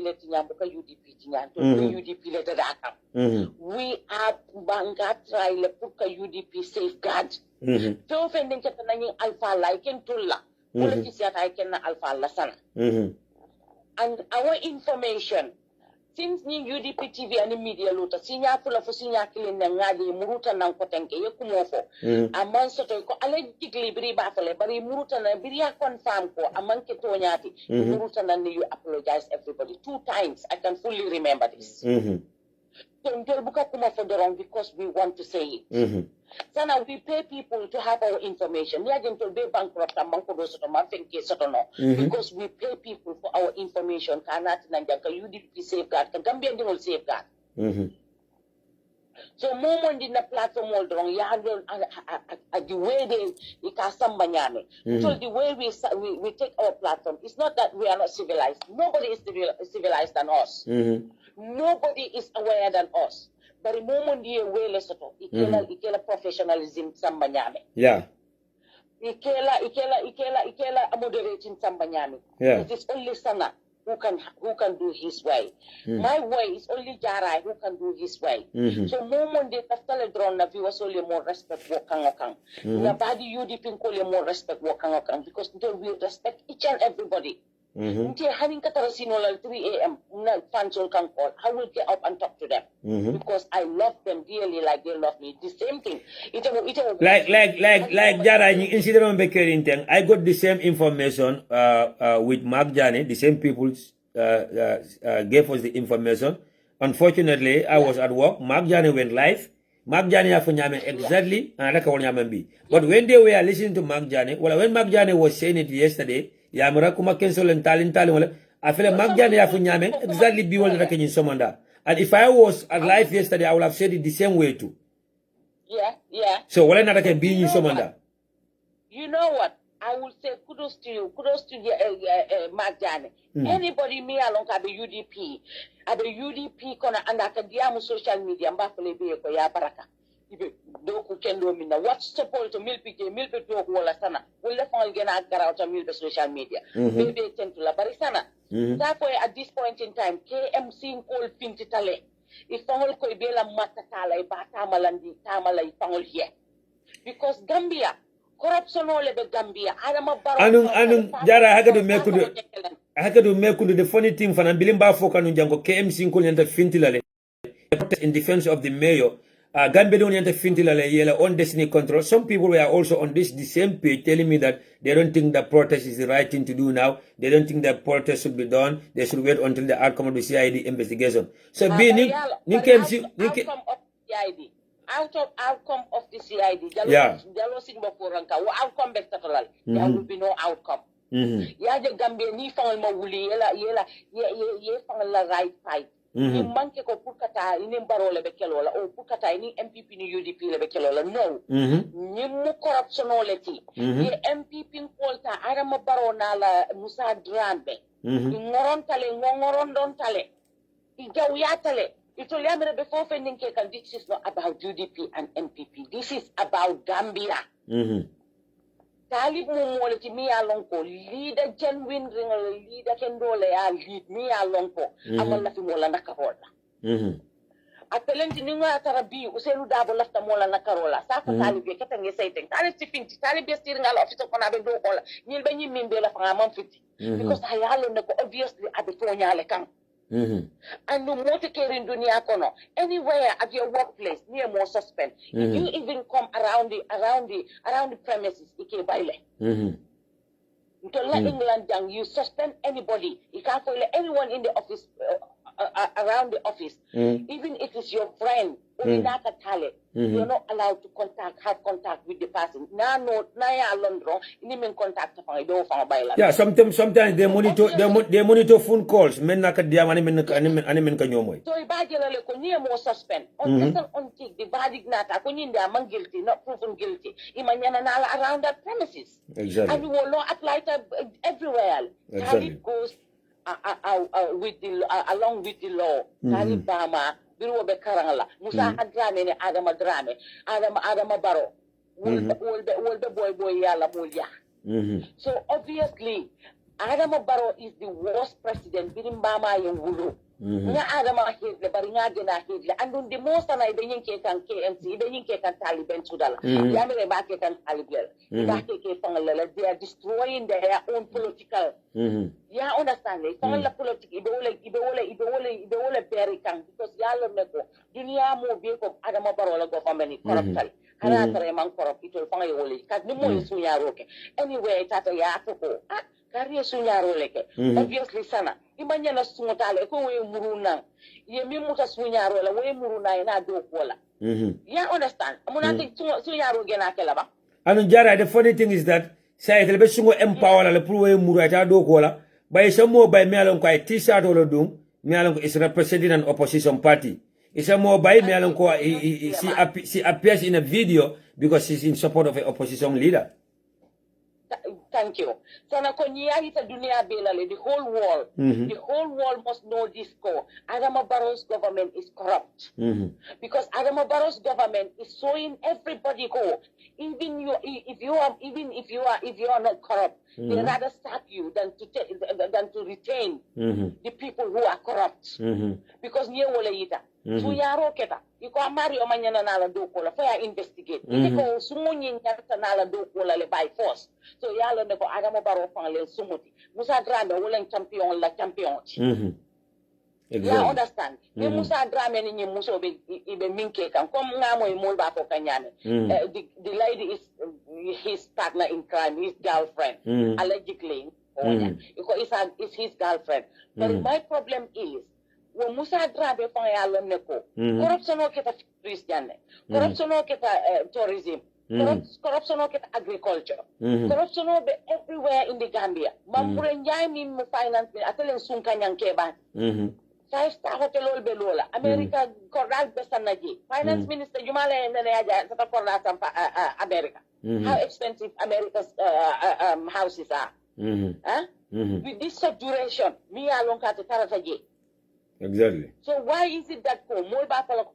C: we are banga try le puka UDP safeguard. So offending alpha like in tulla. Politician I can alpha lasana. And our information since ni UDP TV and media luta sinya pula fo sinya kilin ngadi muruta nan ko tanke yekumofo amman soto ko allegedly biri ba fale bari muruta na biri ya confirm ko amman ke to nyati muruta nan you apologize everybody 2 times. I can fully remember this. So ndol buka kuma for the wrong because we want to say it. So now we pay people to have our information. We are going to be bankrupt because we pay people for our information. UDP safeguard, Gambia will safeguard. So moment in the platform all wrong, you handle the way they so the way we take our platform, it's not that we are not civilized. Nobody is civilized than us. Nobody is aware than us. But the moment you way less of ikela professionalism sambanyame.
A: Yeah.
C: Ikela moderating sambanyame.
A: Yeah.
C: It is only Sana who can do his way. My way is only Jarai who can do his way. So moment they tafale drone na viewers only more respect wakang. Na body UDP only more respect wakang because we respect each and everybody. Having 3 a.m. I will get up and talk to them because I love them dearly like they love me. The same thing.
A: Like Jara incident on Bekering, I got the same information with Mark Jani. The same people gave us the information. Unfortunately, I was at work. Mark Jani went live. Mark Jani exactly. But when they were listening to Mark Jani, when Mark Jani was saying it yesterday, Yamura kuma cancel and talent wala I feel Mark Jani exactly be one that can somanda. And if I was alive yesterday, I would have said it the same way too.
C: Yeah.
A: So what I can be in somanda.
C: You know what? I will say kudos to you. Kudos to Mark Jani. Anybody me along at the UDP. At the UDP kona and akadiamu social media mbafule be ko ya baraka. Doku kendo mina what's support to milpi to wala sana wala fang gena garauta milpi social media bebe tentu la barisana therefore at this point in time KMC call pinti tale ifangol ko ibela matatala ibata malandi tamala ifangol here because Gambia corruption ole be Gambia adama baro
A: anun jara hakadu mekudu the funny thing fana bilimba foka no jango KMC call nyanta finti lale in defense of the mayor. Gambia don't on destiny control. Some people were also on the same page telling me that they don't think the protest is the right thing to do now. They don't think that protest should be done. They should wait until the outcome of the CID investigation. So outcome of the CID.
C: Yeah. There will be no outcome. The Gambia ni fang mawuli yela right fight. Ni manke ko pukata ini barole be kelola o pukata ini MPP ni UDP le be kelola no ni mu corruption oleti ni MPP kolta arama barona la Musa Drammeh ngoron don tale igaw ya tale ito liamere be fo fending ke kan this is not about UDP and MPP, this is about Gambia. Talib mumoleti mi alonko leader genuine leader kendole ya lead mi alonko amala fi mola nakarola apelenti ninga tarabi uselu dabo lafta mola nakarola sako talib be katange sayten talib tifinti talib be stirnga la office ko na be do kola nyil be nyimmin be la fa man fiti because hayalo ne ko obviously abe to nyale kan and no more in dunia kono anywhere at your workplace near more suspend if you even come around the premises ike baile England you suspend anybody you can't follow anyone in the office around the office, even if it's your friend, you're not allowed to have contact with the person.
A: Yeah, sometimes they monitor phone calls. Men na kadiam ani men kanyomoy.
C: So ibajela ko niya mo suspend. On take the verdict nata ko ninda man guilty, not proven guilty. Imanyana nala around that premises.
A: Exactly.
C: And we will not apply to everywhere. Exactly. It goes along with the law. Bama Biro be Karangala, Musa Drammeh ne Adama Drammeh, Adama Barrow, will the boy Yala Mulya. So obviously, Adama Barrow is the worst president, Birimbama Yungulu. Nga Adama Hitler, Baringa Gena Hitler, and the most and I didn't get KMC, they didn't get Taliban Sudala, Yamere Baket and Taliban, they are destroying their own political. Yeah, understand it. Pangala politics, Ibeole Berikang, because Yalo Neko, Dunia mo Biko, Adama Barrow government, corruption. Haratare man corrupt, it will find Oli, Kadimo Suyaroke. Anyway, Tata Yako. Kariya sunyaro leke. Obviously sana. Imanya na sumotale ko we muruna. Ye mi muta sunyaro la we muruna ina do kola. You understand? Amuna ti sunyaro gena kela ba.
A: Anu jara, the funny thing is that say the best sungo empower la pour we muru ta do kola. By some more by me alon ko ay t-shirt olo dum. Me alon ko is representing an opposition party. Isa more by me alon ko she appears in a video because she's in support of an opposition leader.
C: Thank you. Sana konya hita dunia belale, the whole world must know this core. Adama Barrow's government is corrupt. Because Adama Barrow's government is showing everybody go. Even if you are not corrupt, they rather stop you than to retain the people who are corrupt. Because nye wole yita. Suyaro keta. Iko amari omanyana nala do kola. Faya investigate. Iko sumunyi nyata nala do kola le by force. So yalo neko Adama Barrow fangle sumuti. Musa Drammeh wolen champion la champion.
A: Exactly.
C: Yeah, understand. Musa Drammeh ni muso be minke kan. Kom ngamo imol ba ko kanyame. The lady is his partner in crime, his girlfriend, allegedly. It's his girlfriend. But my problem is, when Musa Drammeh fang yalo neko, corruption o kita Christian, corruption o kita tourism, corruption o kita agriculture, corruption o be everywhere in the Gambia. Mampure nyai mi finance mi atelen sunkanyang keban. 5-star hotel ol belola. America koral besanaji. Finance minister Jumale Neneaja sata koral sampa America. How expensive America's houses are. With this saturation, me alone kate tarataji.
A: Exactly.
C: So why is it that more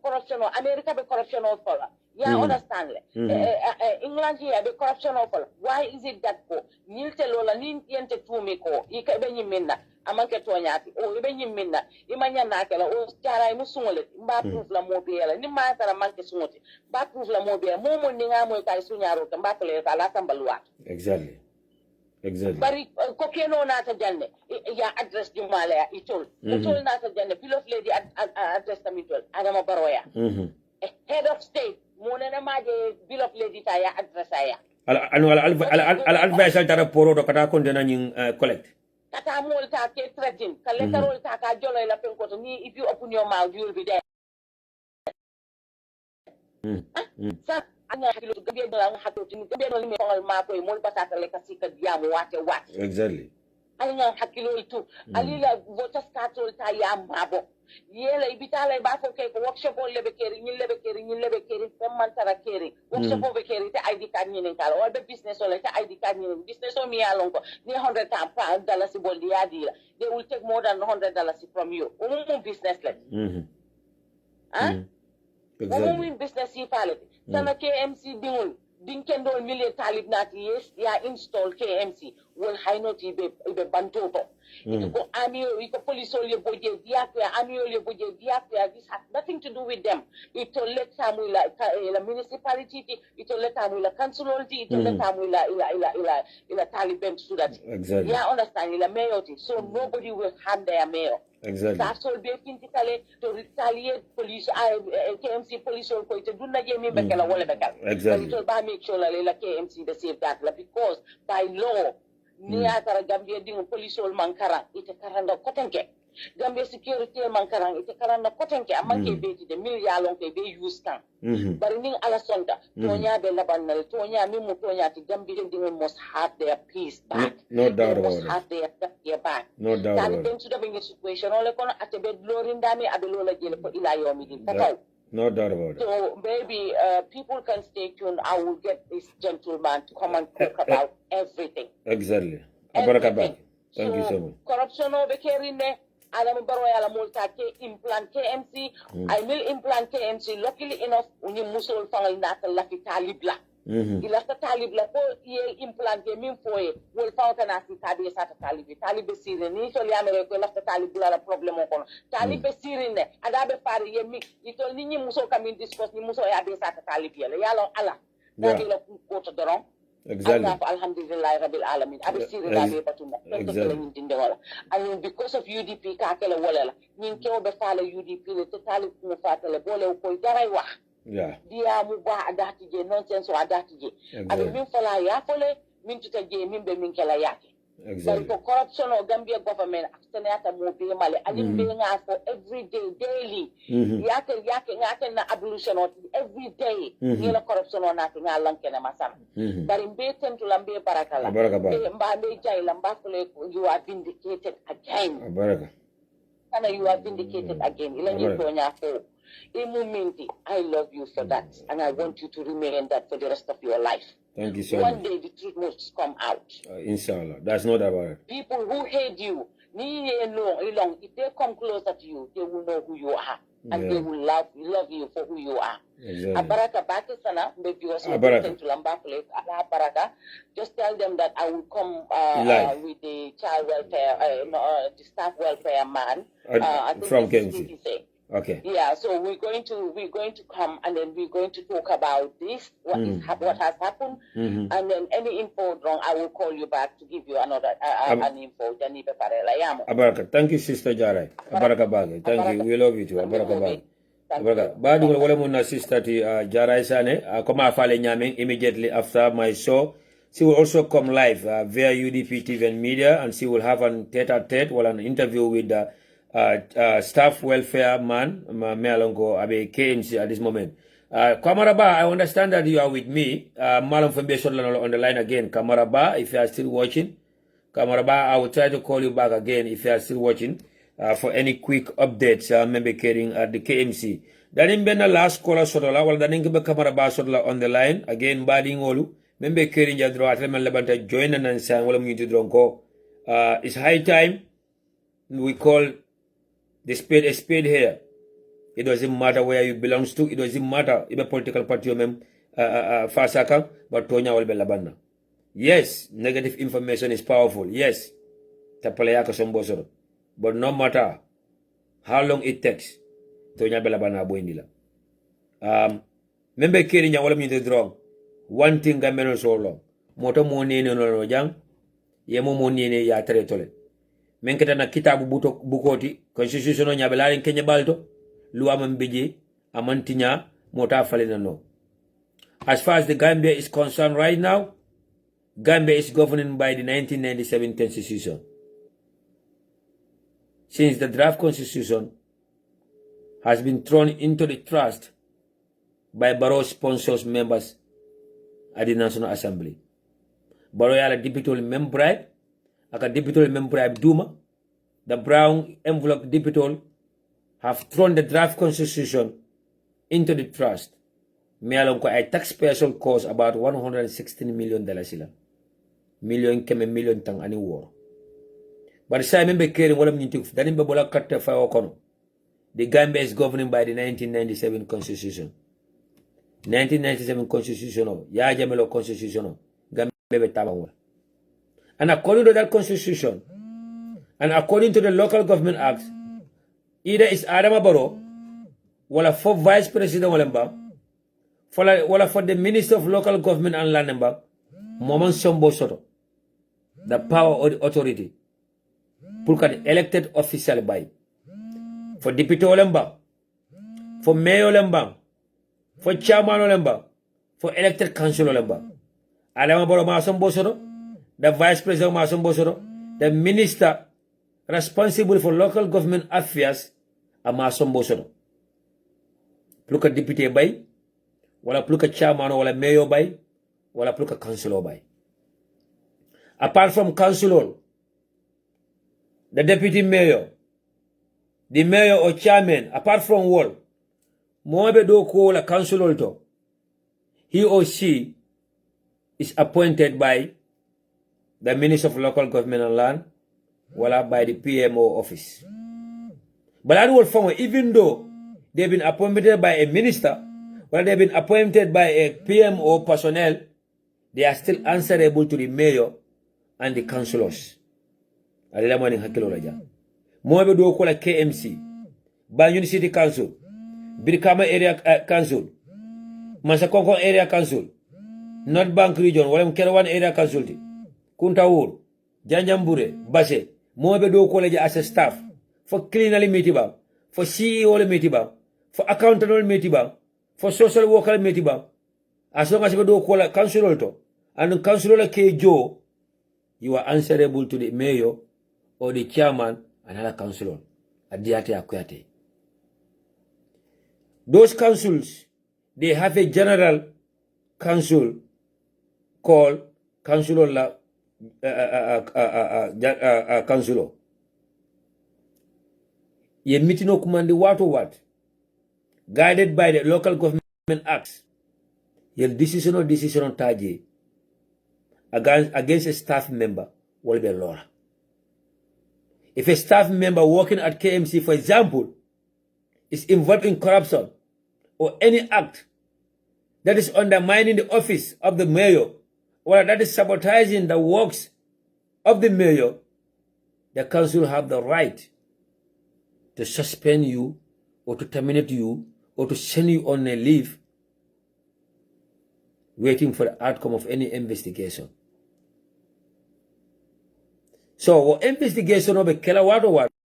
C: corruption or America be corruption or follow? Yeah, understand. England here be corruption or follow. Why is it that Nilte Lola Ninte Tumiko, Ika Benimina, Amanka Tonyati, or Benimina, Imanya Nakala, or Stara Musumole, Baproof La Mobile, Nimata Amanka Sumoti, Baproof La Mobile, Momo Ningamo Kaisunyaro, and Bakale, Alasambalua.
A: Exactly. Exactly.
C: But Kokeno Nata Jane, ya address Jumalea, itol. Itol Nata Jane, Bill of Lady address Tamitol, Adama Baroya. Head of state, Monana Maje, Bill of Lady Taya address Aya.
A: Al advice al tara poro do kata kondena nying collect.
C: Kata mol ta ke threaten, kalekaro ta ka jolo la penkoto ni if you open your mouth you will be there.
A: Exactly.
C: Alinga hakilo tu. Alila voters katol ta ya mabo. Yela ibitala bafo ke workshop on lebe keri femman tara keri. Workshop over keri te ID card ni kala. All the business or like ID card ni business o mi alongo. Ni $100 boldi adila. They will take more than $100 from you. Business like. Exactly. Business equality. Sana KMC Dinkendo million talib nati yes, ya install KMC will high not ibe bantoto. It go army, it police only budget, army only budget, this has nothing to do with them. It will let some la municipality, it will let some la councilority, it will let some la Taliban so that.
A: Exactly.
C: Yeah, understand la mayor. So nobody will harm their mayor.
A: Exactly.
C: That's all basically to retaliate police, KMC police or to do not get me back and wall back.
A: Exactly.
C: So by make sure la KMC the safeguard because by law, near Gambia ding police or mankara, it's a karanda cotton cake. Gambia security man karang ite karang na kotenke amanke beti de mil yalon ke be use kan bari ning ala sonda tonya be labanal tonya mi mu tonya ti Gambia must have their peace back.
A: No doubt about
C: must have their back.
A: No doubt
C: about
A: it.
C: Then to the situation ole kono ate be glory ndami abelola jele ko ila yomi di tataw.
A: No doubt about it.
C: So maybe people can stay tuned. I will get this gentleman to come and talk about everything.
A: Exactly. Abarakabak. Thank you so much.
C: Corruption over kerine. Adam Baroyala Multa implant KMC. I will implant KMC. Luckily enough, when you muscle fangal nata lafi talibla. Ilasta talibla ko ye implant min foye will found an asi tabi sata talibi. Talibi sirin. Ni so liamere ko lasta talibla la problem ko. Talibi sirin ne. Adabe fari ye mi. Ito ni muso kami discuss ni muso ya be sata talibi ya. Yalo ala. Nagi la ko to dorong.
A: Exactly.
C: Alhamdulillah Rabbil Alamin. And because of UDP, kakele wala ninke obe fala UDP le totally kufatele bole ko jaray wax.
A: Yeah.
C: Dia mu ba adati je nonsense wa adati je. Abi min fala ya fole min tuta je min be min kala yake.
A: Exactly.
C: But for corruption or Gambia government, after mo be male, alim be nga for every day, daily. Yake na abolition or every day. Nila corruption or nothing alanke na masam. But in Beten to Lambe Barakala, Mbabe Jai Lambakule, you are vindicated again.
A: Baraka.
C: And you are vindicated again. I love you for that, and I want you to remain that for the rest of your life.
A: Thank you so much.
C: One day the truth must come out.
A: Inshallah. That's not about it.
C: People who hate you, if they come closer to you, they will know who you are. And they will love you for who you are.
A: Exactly.
C: Abaraka Bakisana, maybe also to Lambakule, Abaraka. Just tell them that I will come with the child welfare, the staff welfare man. I think
A: from KMC. Okay.
C: Yeah, so we're going to come and then we're going to talk about this, what has happened, and then any info wrong, I will call you back to give you another an info.
A: Abaraka, thank you, Sister Jarai. Abaraka Bage, thank you. We love you too. Abaraka Bage. Abaraka. Badu wala muna Sister ti Jarai Sane. Koma afale nyaming immediately after my show. She will also come live via UDP TV&MEDIA, and she will have an tete-a-tete or an interview with the staff welfare man, Mealongo Abe KMC at this moment. Kamaraba, I understand that you are with me. Malam Fembeshon on the line again. Kamaraba, if you are still watching. Kamaraba, I will try to call you back again if you are still watching for any quick updates. Maybe carrying at the KMC. Danim bena last caller sotola, wala danim kiba Kamaraba sotola on the line again. Bading olu. Maybe carrying jadro atleman labanta join and answer. Wala muyutu dronko. It's high time. We call the spade a spade here. It doesn't matter where you belong to. It doesn't matter if a political party you fasaka, but Tonya will be labana. Yes, negative information is powerful. Yes, but no matter how long it takes, Tonya be labana boindila. Member Kenya wala mi wrong. One thing I mean so long. Moto money no jang. Yemo money ya tole. Menketa na kitabu bukoti constitution o nyabelari Kenya balto luwa mbiji amantinya mota falena no. As far as the Gambia is concerned right now, Gambia is governed by the 1997 constitution. Since the draft constitution has been thrown into the trust by Barrow sponsors members at the National Assembly. Barrow yala deputy member aka deputy member Duma, the brown envelope deputy have thrown the draft constitution into the trust. Mealonko a taxpayer shall cost about $116 million sila. Million tang ani war. But say member carrying wala mnitik danim be bola katta fa okono. The Gambia is governed by the 1997 constitution. 1997 constitution ya jamelo constitution Gambia be tabawala. And according to that constitution, and according to the Local Government Act, either it's Adama Barrow, wala for Vice President Walemba, wala for the Minister of Local Government and Land Member, Moman Sombo Soto, the power or the authority, pulka elected official by, for Deputy Walemba, for Mayor Walemba, for Chairman Walemba, for elected Council Walemba, Adama Barrow Ma Sombo Soto, the Vice President Masum Bosoro, the Minister responsible for local government affairs ama sombo sono. Pluka député bay, wala pluka chairman wala mayor bay, wala pluka councilor bay. Apart from councilor, the deputy mayor, the mayor or chairman, apart from wall, Moabe do ko la councilor to, he or she is appointed by the Minister of Local Government and Land, wala by the PMO office. But that will form, even though they've been appointed by a minister, or they've been appointed by a PMO personnel, they are still answerable to the mayor and the councillors. Alila morning hakilo raja. Moabe do ko la KMC, Banjul City Council, Birkama Area Council, Masakoko Area Council, North Bank Region, wala Mkerawan Area Council, Kuntawur, Janjambure, Base, Moabe do college as a staff, for cleaner metiba, for CEO metiba, for accountant metiba, for social worker metiba, as long as you do call a councilor to, and councilor K. Joe, you are answerable to the mayor or the chairman and another councilor. Adiate akwate. Those councils, they have a general council called councilor councilor. Ye meeting no command what, guided by the local government acts. Ye decision on taji against a staff member will be law. If a staff member working at KMC, for example, is involved in corruption or any act that is undermining the office of the mayor, or that is sabotaging the works of the mayor, the council have the right to suspend you, or to terminate you, or to send you on a leave, waiting for the outcome of any investigation. So, investigation of a killer what